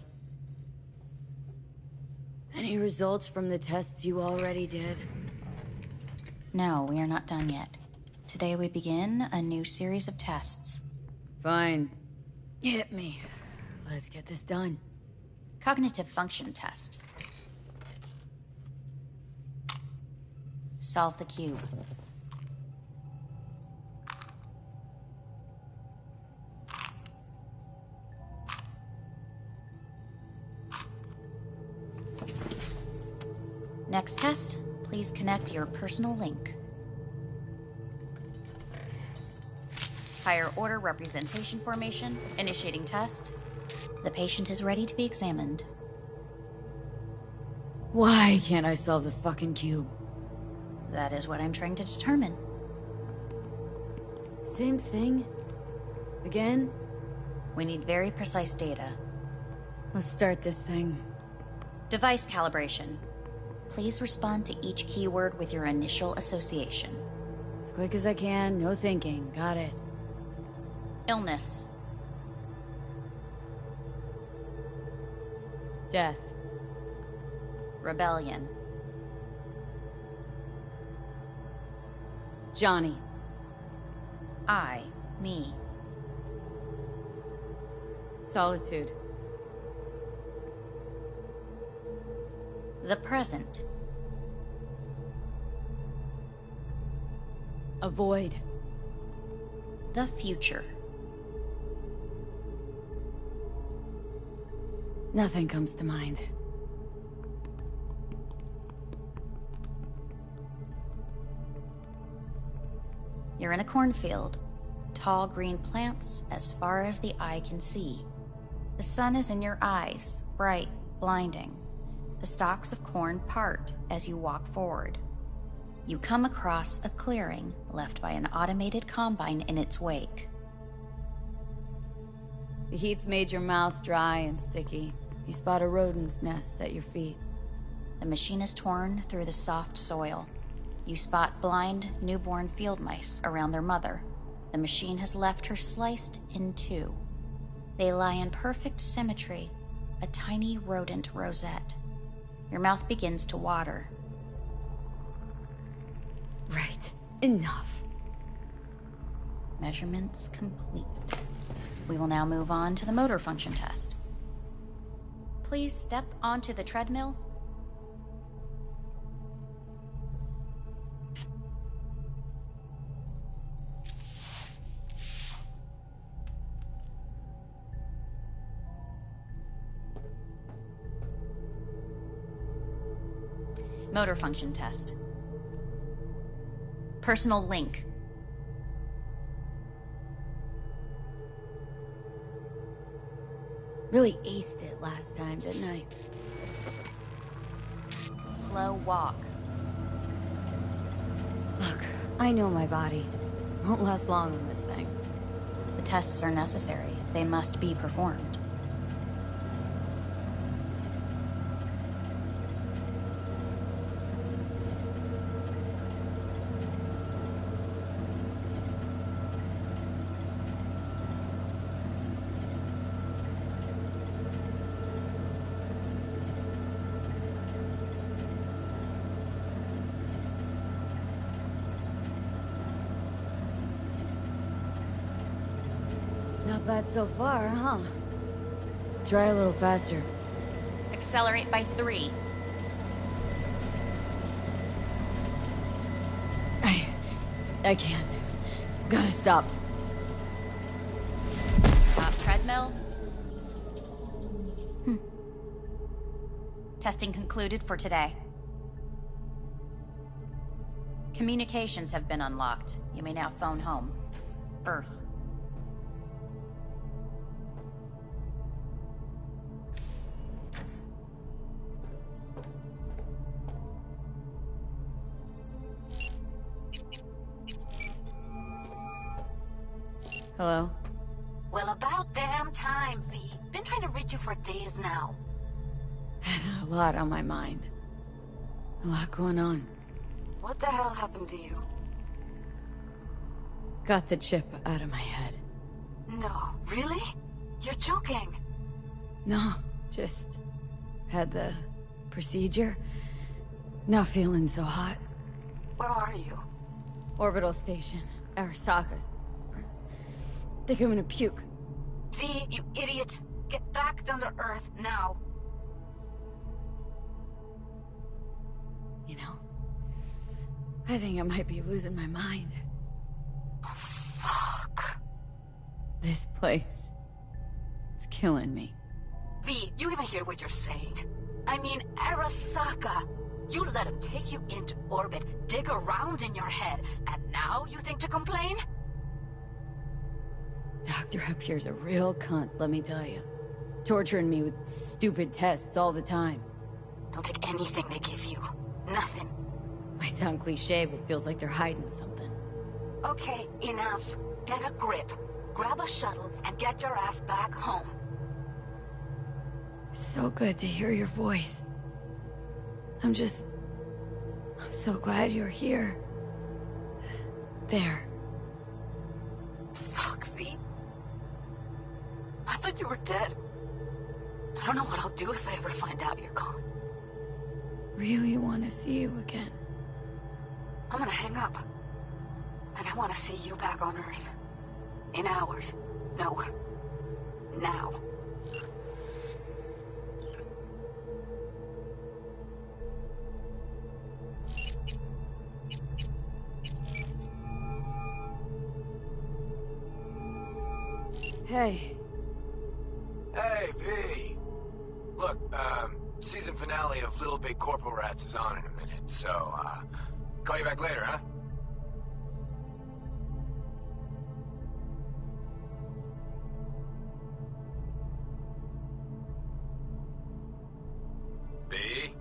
Any results from the tests you already did? No, we are not done yet. Today we begin a new series of tests. Fine. Hit me. Let's get this done. Cognitive function test. Solve the cube. Next test, please connect your personal link. Higher order representation formation, initiating test. The patient is ready to be examined. Why can't I solve the fucking cube? That is what I'm trying to determine. Same thing? Again? We need very precise data. Let's start this thing. Device calibration. Please respond to each keyword with your initial association. As quick as I can, no thinking. Got it. Illness. Death. Rebellion. Johnny. I. Me. Solitude. The present. Avoid. The future. Nothing comes to mind. You're in a cornfield. Tall green plants as far as the eye can see. The sun is in your eyes, bright, blinding. The stalks of corn part as you walk forward. You come across a clearing left by an automated combine in its wake. The heat's made your mouth dry and sticky. You spot a rodent's nest at your feet. The machine is torn through the soft soil. You spot blind, newborn field mice around their mother. The machine has left her sliced in two. They lie in perfect symmetry, a tiny rodent rosette. Your mouth begins to water. Right. Enough. Measurements complete. We will now move on to the motor function test. Please step onto the treadmill. Motor function test. Personal link. Really aced it last time, didn't I? Slow walk. Look, I know my body. Won't last long on this thing. The tests are necessary. They must be performed. Not bad so far, huh? Try a little faster. Accelerate by 3. I can't. Gotta stop. Treadmill. Testing concluded for today. Communications have been unlocked. You may now phone home. Earth. Hello? Well, about damn time, V. Been trying to reach you for days now. Had a lot on my mind. A lot going on. What the hell happened to you? Got the chip out of my head. No, really? You're joking. No, just had the procedure. Not feeling so hot. Where are you? Orbital station. Arasaka's. Think I'm gonna puke. V, you idiot. Get back down to Earth now. You know, I think I might be losing my mind. Oh, fuck. This place. It's killing me. V, you even hear what you're saying? I mean, Arasaka. You let him take you into orbit, dig around in your head, and now you think to complain? Doctor up here's a real cunt, let me tell you. Torturing me with stupid tests all the time. Don't take anything they give you. Nothing. Might sound cliche, but feels like they're hiding something. Okay, enough. Get a grip. Grab a shuttle and get your ass back home. It's so good to hear your voice. I'm so glad you're here. There. Fuck, V. I thought you were dead. I don't know what I'll do if I ever find out you're gone. Really want to see you again. I'm gonna hang up. And I want to see you back on Earth. In hours. No. Now. Hey. Hey, V. Look, season finale of Little Big Corporal Rats is on in a minute, so, call you back later, huh? V?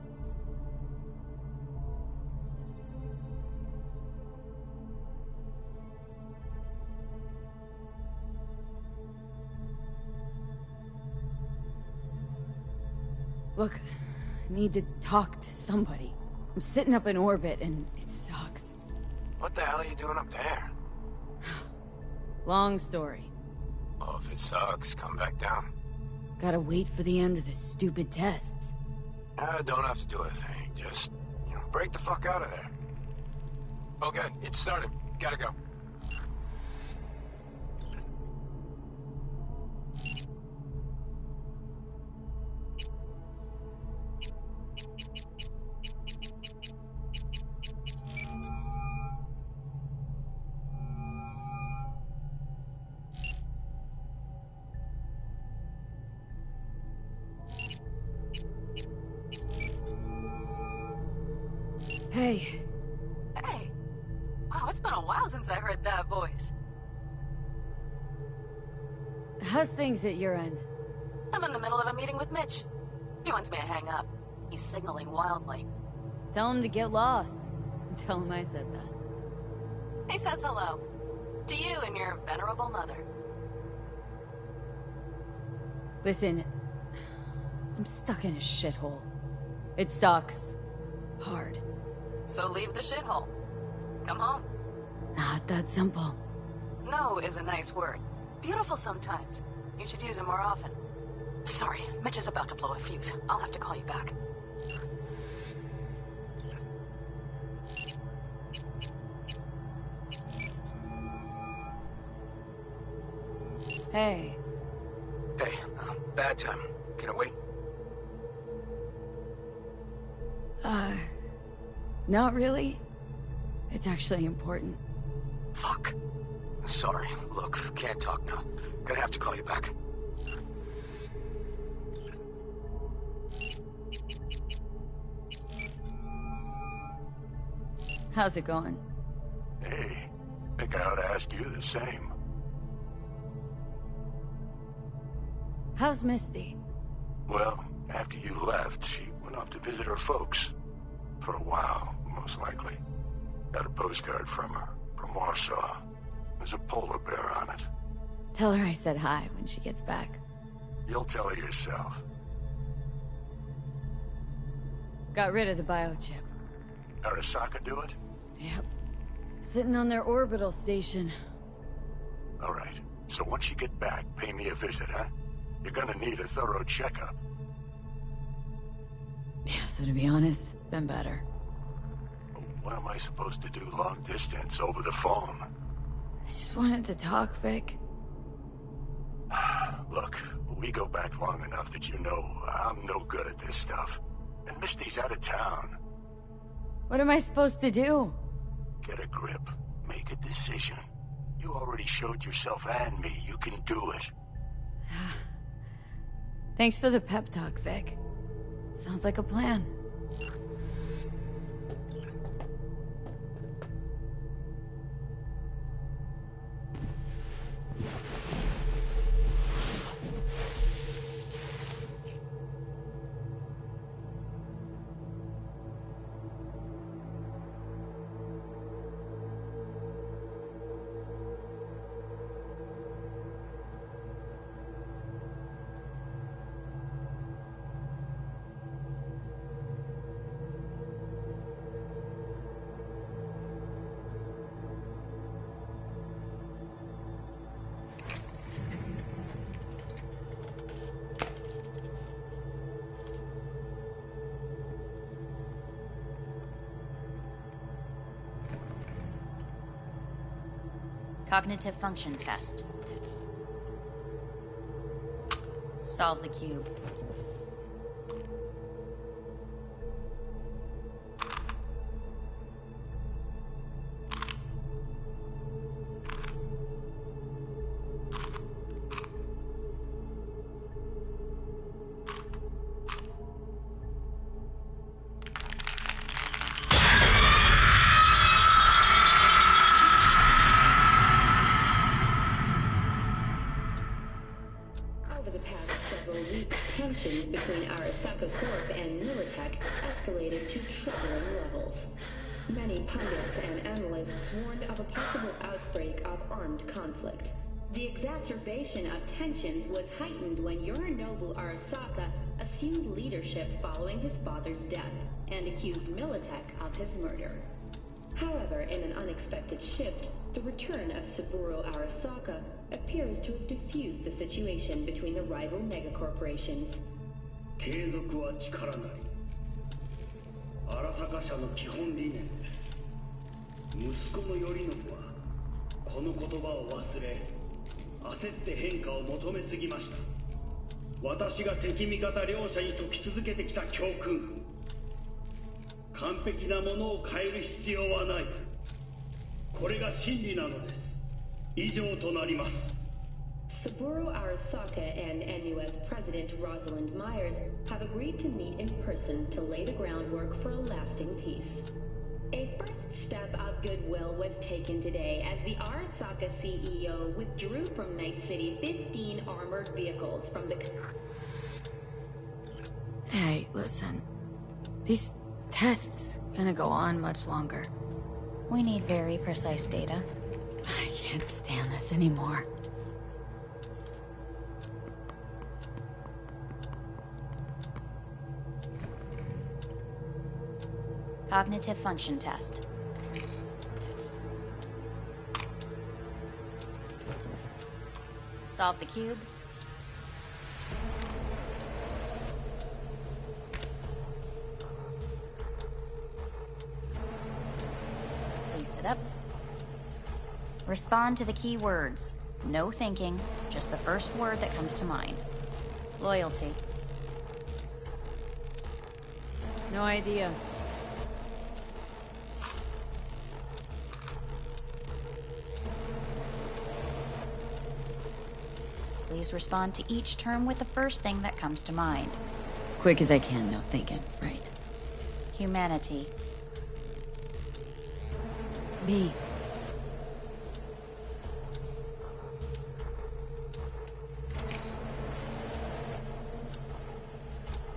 Look, I need to talk to somebody. I'm sitting up in orbit and it sucks. What the hell are you doing up there? Long story. Well, if it sucks, come back down. Gotta wait for the end of the stupid tests. Don't have to do a thing. Just, break the fuck out of there. Okay, it started. Gotta go. Hey. Hey. Wow, it's been a while since I heard that voice. How's things at your end? I'm in the middle of a meeting with Mitch. He wants me to hang up. He's signaling wildly. Tell him to get lost. Tell him I said that. He says hello. To you and your venerable mother. Listen, I'm stuck in a shithole. It sucks. Hard. So leave the shithole. Come home. Not that simple. No is a nice word. Beautiful sometimes. You should use it more often. Sorry, Mitch is about to blow a fuse. I'll have to call you back. Hey. Hey, bad time. Can it wait? Not really. It's actually important. Fuck. Sorry. Look, can't talk now. Gonna have to call you back. How's it going? Hey, think I ought to ask you the same. How's Misty? Well, after you left, she went off to visit her folks. For a while, most likely. Got a postcard from her, from Warsaw. There's a polar bear on it. Tell her I said hi when she gets back. You'll tell her yourself. Got rid of the biochip. Arasaka do it? Yep. Sitting on their orbital station. All right. So once you get back, pay me a visit, huh? You're gonna need a thorough checkup. Yeah, so to be honest, been better. What am I supposed to do long distance over the phone? I just wanted to talk, Vic. Look, we go back long enough that you know I'm no good at this stuff. And Misty's out of town. What am I supposed to do? Get a grip. Make a decision. You already showed yourself and me you can do it. Thanks for the pep talk, Vic. Sounds like a plan. Cognitive function test. Solve the cube. Tensions between Arasaka Corp and Militech escalated to troubling levels. Many pundits and analysts warned of a possible outbreak of armed conflict. The exacerbation of tensions was heightened when Yorinobu Arasaka assumed leadership following his father's death and accused Militech of his murder. However, in an unexpected shift, the return of Saburo Arasaka appears to have diffused the situation between the rival megacorporations. 継続は力なり。荒坂社の基本理念です。息子の頼信はこの言葉を忘れ、焦って変化を求めすぎました。私が敵味方両者に説き続けてきた教訓。完璧なものを変える必要はない。これが真理なのです。以上となります。 Saburo Arasaka and NUS President Rosalind Myers have agreed to meet in person to lay the groundwork for a lasting peace. A first step of goodwill was taken today as the Arasaka CEO withdrew from Night City 15 armored vehicles from the... Hey, listen. These tests gonna go on much longer. We need very precise data. I can't stand this anymore. Cognitive function test. Solve the cube. Please sit up. Respond to the key words. No thinking, just the first word that comes to mind. Loyalty. No idea. Please respond to each term with the first thing that comes to mind. Quick as I can, no thinking, right? Humanity. B.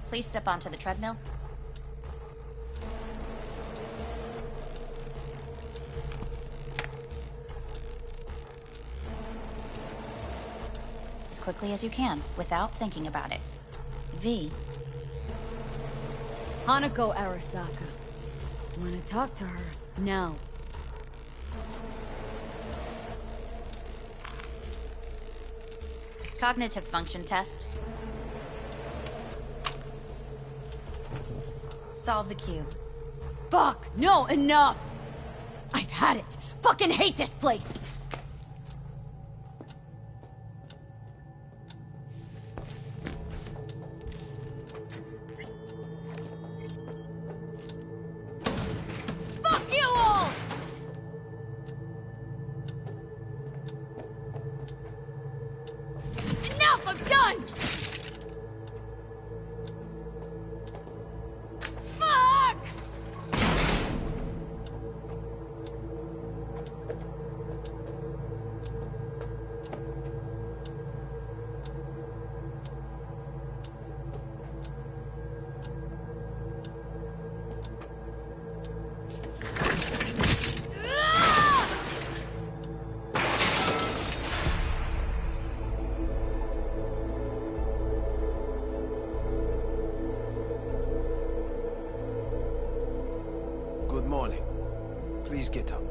Please step onto the treadmill. As quickly as you can, without thinking about it. V. Hanako Arasaka. I want to talk to her now. Cognitive function test. Solve the cube. Fuck! No, enough! I've had it! Fucking hate this place! Fuck you all! Enough! I'm done! Good morning. Please get up.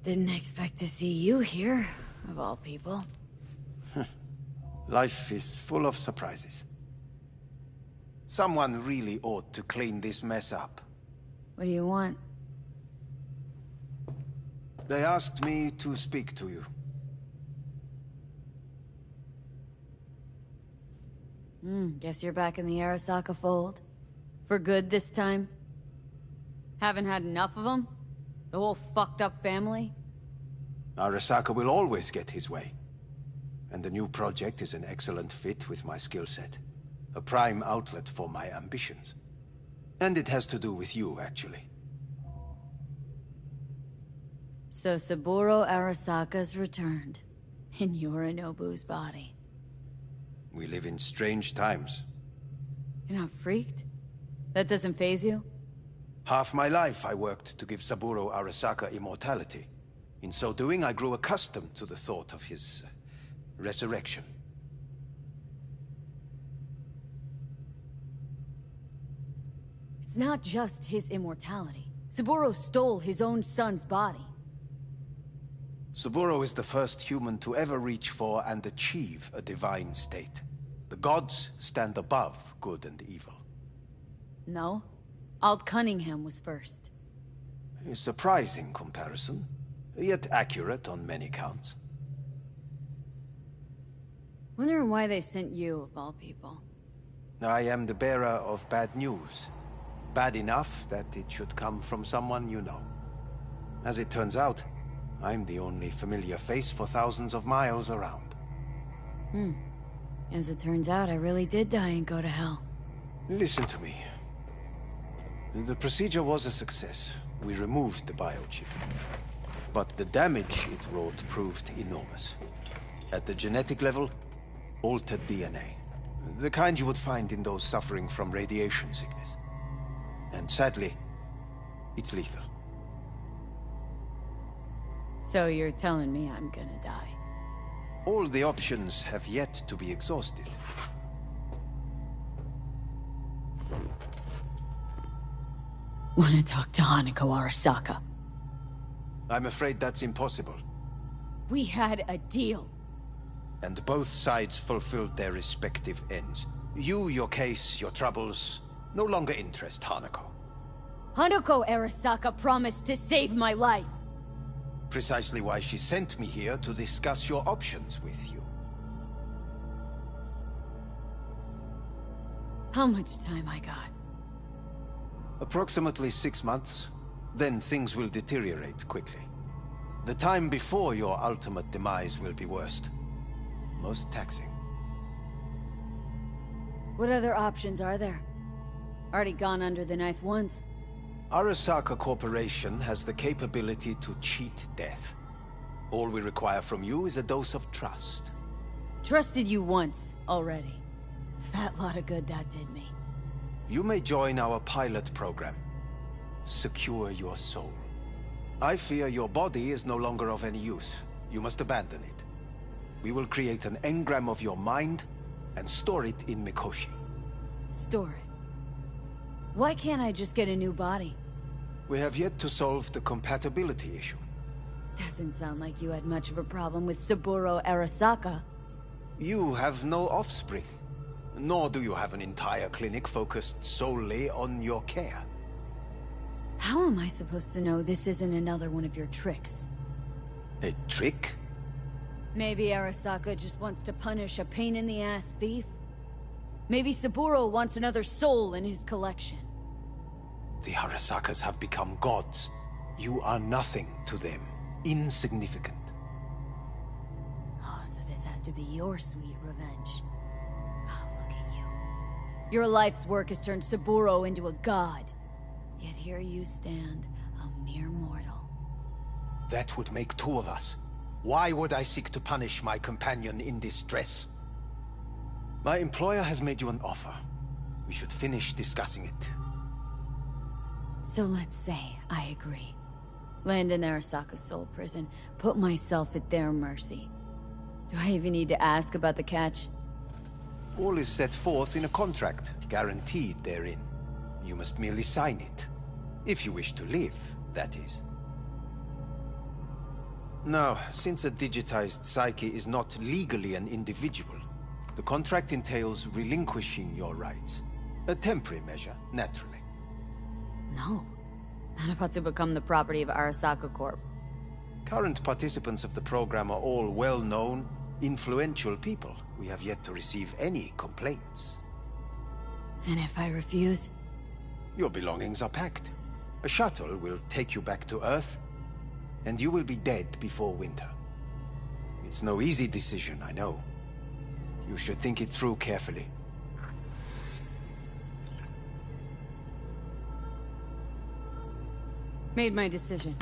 Didn't expect to see you here, of all people. Life is full of surprises. Someone really ought to clean this mess up. What do you want? They asked me to speak to you. Guess you're back in the Arasaka fold? For good this time? Haven't had enough of them? The whole fucked up family? Arasaka will always get his way. And the new project is an excellent fit with my skill set. A prime outlet for my ambitions. And it has to do with you, actually. So Saburo Arasaka's returned. In Yorinobu's body. We live in strange times. You're not freaked? That doesn't faze you? Half my life I worked to give Saburo Arasaka immortality. In so doing, I grew accustomed to the thought of his resurrection. It's not just his immortality. Saburo stole his own son's body. Saburo is the first human to ever reach for and achieve a divine state. The gods stand above good and evil. No. Alt Cunningham was first. A surprising comparison, yet accurate on many counts. Wonder why they sent you, of all people. I am the bearer of bad news. Bad enough that it should come from someone you know. As it turns out, I'm the only familiar face for thousands of miles around. As it turns out, I really did die and go to hell. Listen to me. The procedure was a success. We removed the biochip. But the damage it wrought proved enormous. At the genetic level, altered DNA. The kind you would find in those suffering from radiation sickness. And sadly, it's lethal. So you're telling me I'm gonna die? All the options have yet to be exhausted. Wanna talk to Hanako Arasaka? I'm afraid that's impossible. We had a deal. And both sides fulfilled their respective ends. You, your case, your troubles, no longer interest Hanako. Hanako Arasaka promised to save my life. Precisely why she sent me here to discuss your options with you. How much time I got? Approximately 6 months. Then things will deteriorate quickly. The time before your ultimate demise will be worst. Most taxing. What other options are there? Already gone under the knife once. Arasaka Corporation has the capability to cheat death. All we require from you is a dose of trust. Trusted you once, already. Fat lot of good that did me. You may join our pilot program. Secure your soul. I fear your body is no longer of any use. You must abandon it. We will create an engram of your mind and store it in Mikoshi. Store it? Why can't I just get a new body? We have yet to solve the compatibility issue. Doesn't sound like you had much of a problem with Saburo Arasaka. You have no offspring. Nor do you have an entire clinic focused solely on your care. How am I supposed to know this isn't another one of your tricks? A trick? Maybe Arasaka just wants to punish a pain-in-the-ass thief? Maybe Saburo wants another soul in his collection. The Arasakas have become gods. You are nothing to them. Insignificant. Oh, so this has to be your sweet revenge. Oh, look at you. Your life's work has turned Saburo into a god. Yet here you stand, a mere mortal. That would make two of us. Why would I seek to punish my companion in distress? My employer has made you an offer. We should finish discussing it. So let's say I agree. Land in Arasaka's soul prison, put myself at their mercy. Do I even need to ask about the catch? All is set forth in a contract, guaranteed therein. You must merely sign it. If you wish to live, that is. Now, since a digitized psyche is not legally an individual, the contract entails relinquishing your rights. A temporary measure, naturally. No. Not about to become the property of Arasaka Corp. Current participants of the program are all well-known, influential people. We have yet to receive any complaints. And if I refuse? Your belongings are packed. A shuttle will take you back to Earth, and you will be dead before winter. It's no easy decision, I know. You should think it through carefully. Made my decision.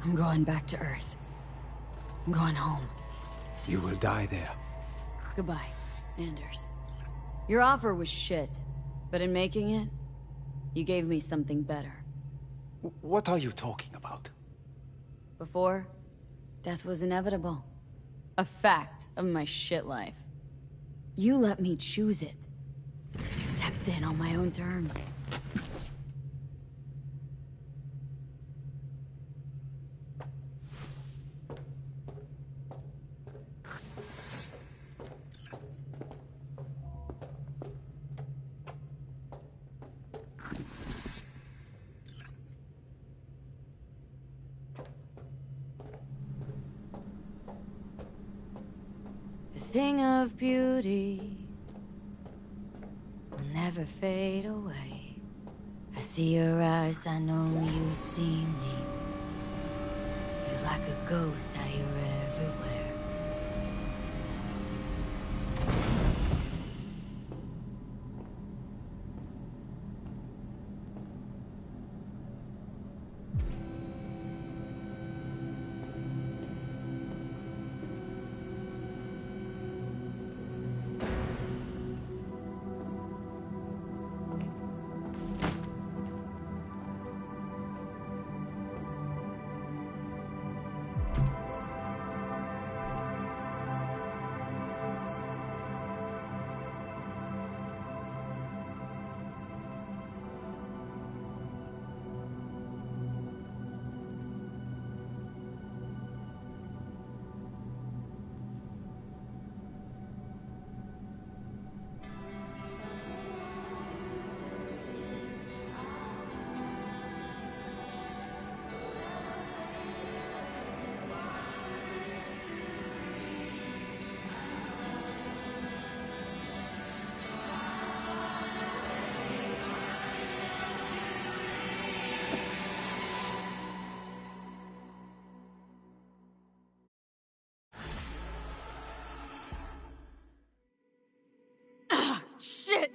I'm going back to Earth. I'm going home. You will die there. Goodbye, Anders. Your offer was shit, but in making it, you gave me something better. What are you talking about? Before, death was inevitable. A fact of my shit life. You let me choose it. Accept it on my own terms. Thing of beauty will never fade away. I see your eyes, I know you see me. You're like a ghost, how you're everywhere. Shit!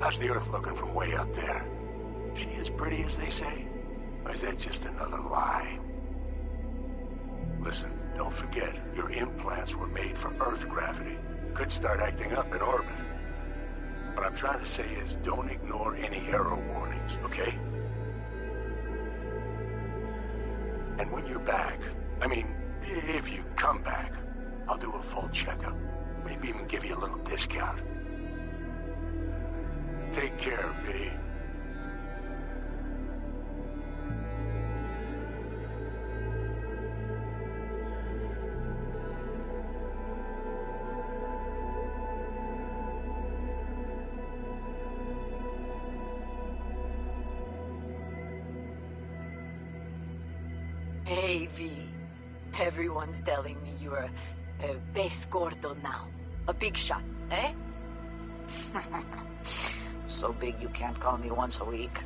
How's the Earth looking from way up there? She as pretty as they say? Or is that just another lie? Listen, don't forget, your implants were made for Earth gravity. Could start acting up in orbit. What I'm trying to say is, don't ignore any error warnings, okay? And when you're back, I mean, if you come back, I'll do a full checkup. Maybe even give you a little discount. Take care, V. Hey, V. Everyone's telling me you're a base gordo now. A big shot, eh? So big you can't call me once a week.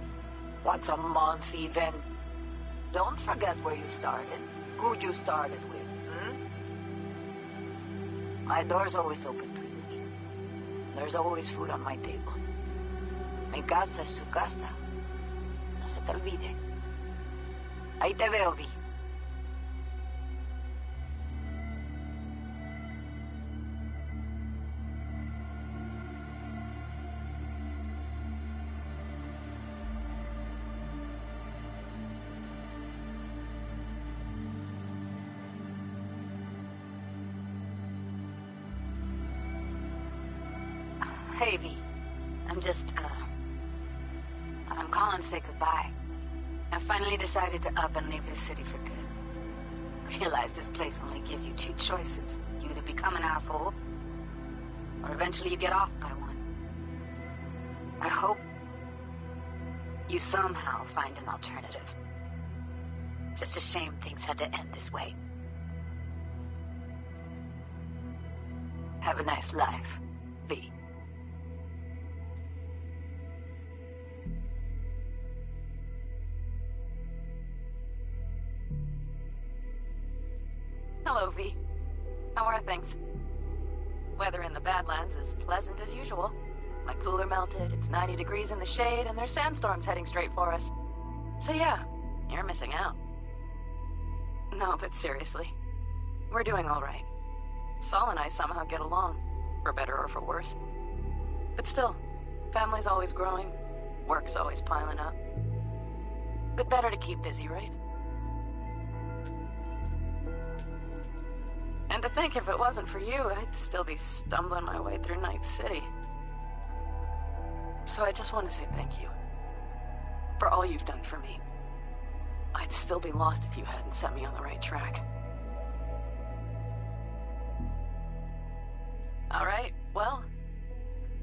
Once a month, even. Don't forget where you started. Who you started with, My door's always open to you, V. There's always food on my table. Mi casa es su casa. No se te olvide. Ahí te veo, V. Hey, V. I'm calling to say goodbye. I finally decided to up and leave this city for good. Realize this place only gives you two choices. You either become an asshole, or eventually you get off by one. I hope you somehow find an alternative. Just a shame things had to end this way. Have a nice life, V. Hello, V. How are things? Weather in the Badlands is pleasant as usual. My cooler melted, it's 90 degrees in the shade, and there's sandstorms heading straight for us. So yeah, you're missing out. No, but seriously, we're doing all right. Saul and I somehow get along, for better or for worse. But still, family's always growing, work's always piling up. But better to keep busy, right? And to think if it wasn't for you, I'd still be stumbling my way through Night City. So I just want to say thank you. For all you've done for me. I'd still be lost if you hadn't set me on the right track. Alright, well,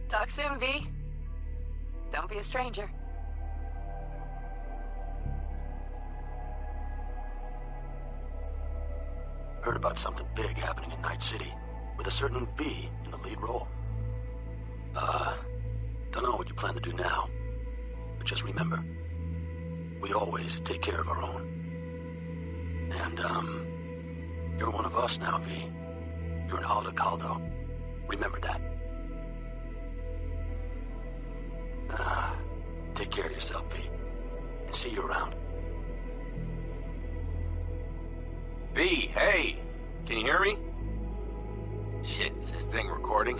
talk soon, V. Don't be a stranger. Heard about something big happening in Night City, with a certain V in the lead role. Don't know what you plan to do now, but just remember, we always take care of our own. And, you're one of us now, V. You're an Alda Caldo. Remember that. Take care of yourself, V. And see you around. V, hey! Can you hear me? Shit, is this thing recording?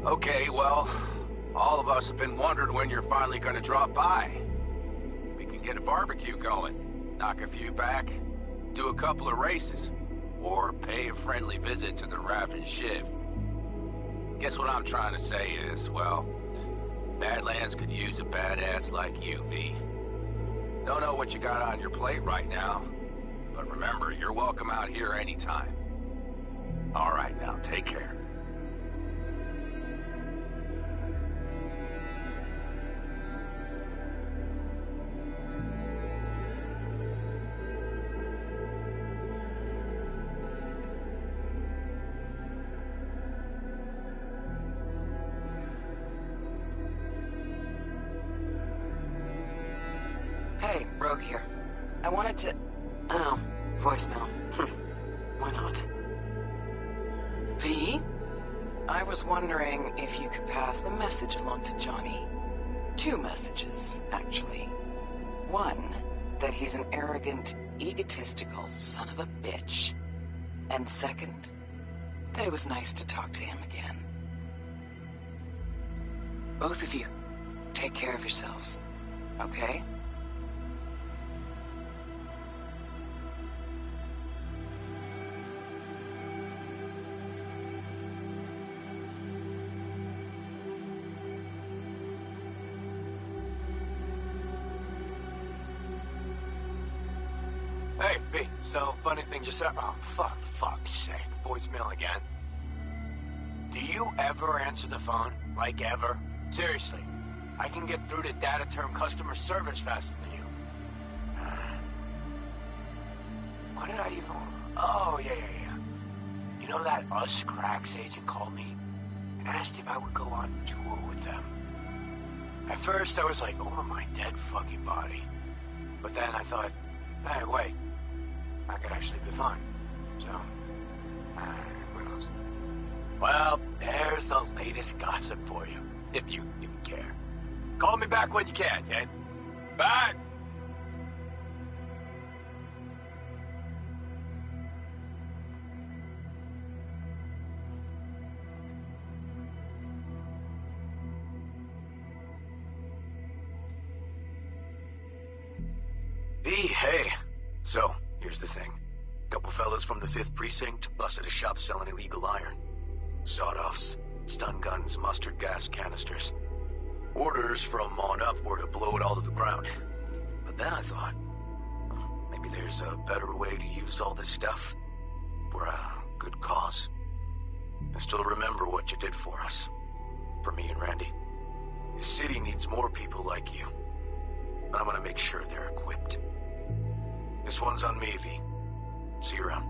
Okay, well, all of us have been wondering when you're finally gonna drop by. We can get a barbecue going, knock a few back, do a couple of races, or pay a friendly visit to the Raff and Shiv. Guess what I'm trying to say is, well, Badlands could use a badass like you, V. Don't know what you got on your plate right now, but remember, you're welcome out here anytime. All right, now, take care. Hey, Rogue here. I wanted to... Oh, voicemail. Why not? V? I was wondering if you could pass the message along to Johnny. 2 messages, actually. One, that he's an arrogant, egotistical son of a bitch. And second, that it was nice to talk to him again. Both of you, take care of yourselves, okay? Hey, V, so funny thing just happened. Oh, fuck's sake, voicemail again. Do you ever answer the phone? Like ever? Seriously, I can get through to data term customer service faster than you. What did I even... Oh, yeah. You know that Us Cracks agent called me and asked if I would go on tour with them. At first, I was like, over my dead fucking body. But then I thought, hey, wait. I could actually be fun. So, who knows? Well, there's the latest gossip for you, if you even care. Call me back when you can, kid. Bye! V, hey. So, here's the thing. Couple fellas from the 5th Precinct busted a shop selling illegal iron. Sawed-offs, stun guns, mustard gas canisters. Orders from on up were to blow it all to the ground. But then I thought, maybe there's a better way to use all this stuff for a good cause. I still remember what you did for us. For me and Randy. The city needs more people like you. I'm gonna make sure they're equipped. This one's on me, V. See you around.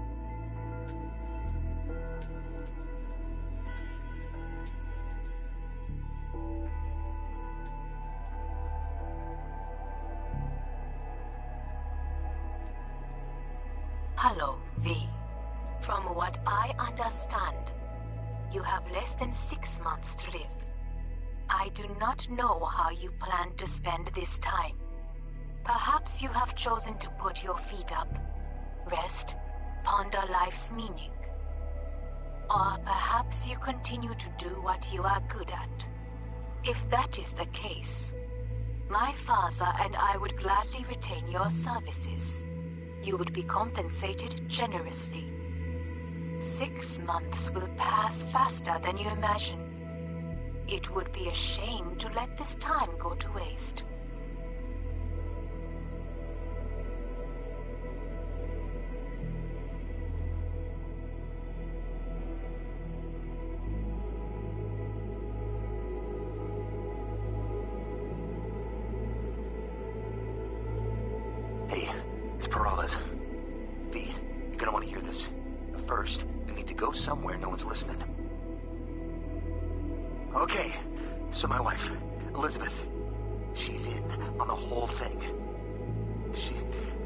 Hello, V. From what I understand, you have less than 6 months to live. I do not know how you plan to spend this time. Perhaps you have chosen to put your feet up, rest, ponder life's meaning. Or perhaps you continue to do what you are good at. If that is the case, my father and I would gladly retain your services. You would be compensated generously. 6 months will pass faster than you imagine. It would be a shame to let this time go to waste. Hey, it's Peralez. V, you're gonna want to hear this. But first, we need to go somewhere no one's listening. Okay, so my wife, Elizabeth, she's in on the whole thing. She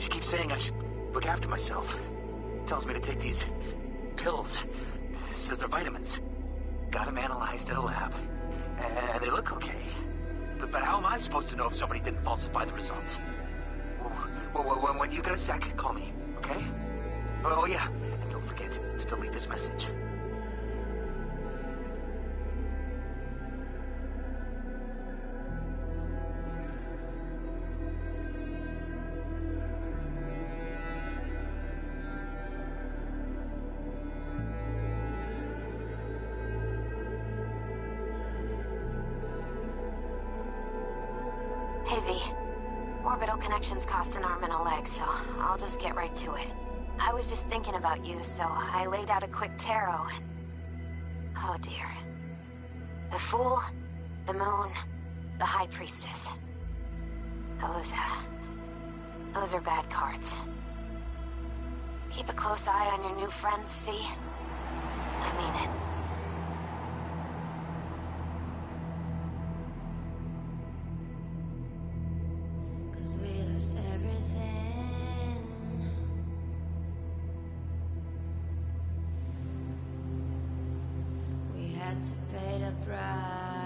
keeps saying I should look after myself. Tells me to take these pills. Says they're vitamins. Got them analyzed at a lab. And they look okay. But how am I supposed to know if somebody didn't falsify the results? Well, when you get a sec, call me, okay? Oh yeah, and don't forget to delete this message. Hey, V. Orbital connections cost an arm and a leg, so I'll just get right to it. I was just thinking about you, so I laid out a quick tarot and... Oh dear. The Fool, the Moon, the High Priestess. Those are bad cards. Keep a close eye on your new friends, V. I mean it. We lost everything. We had to pay the price.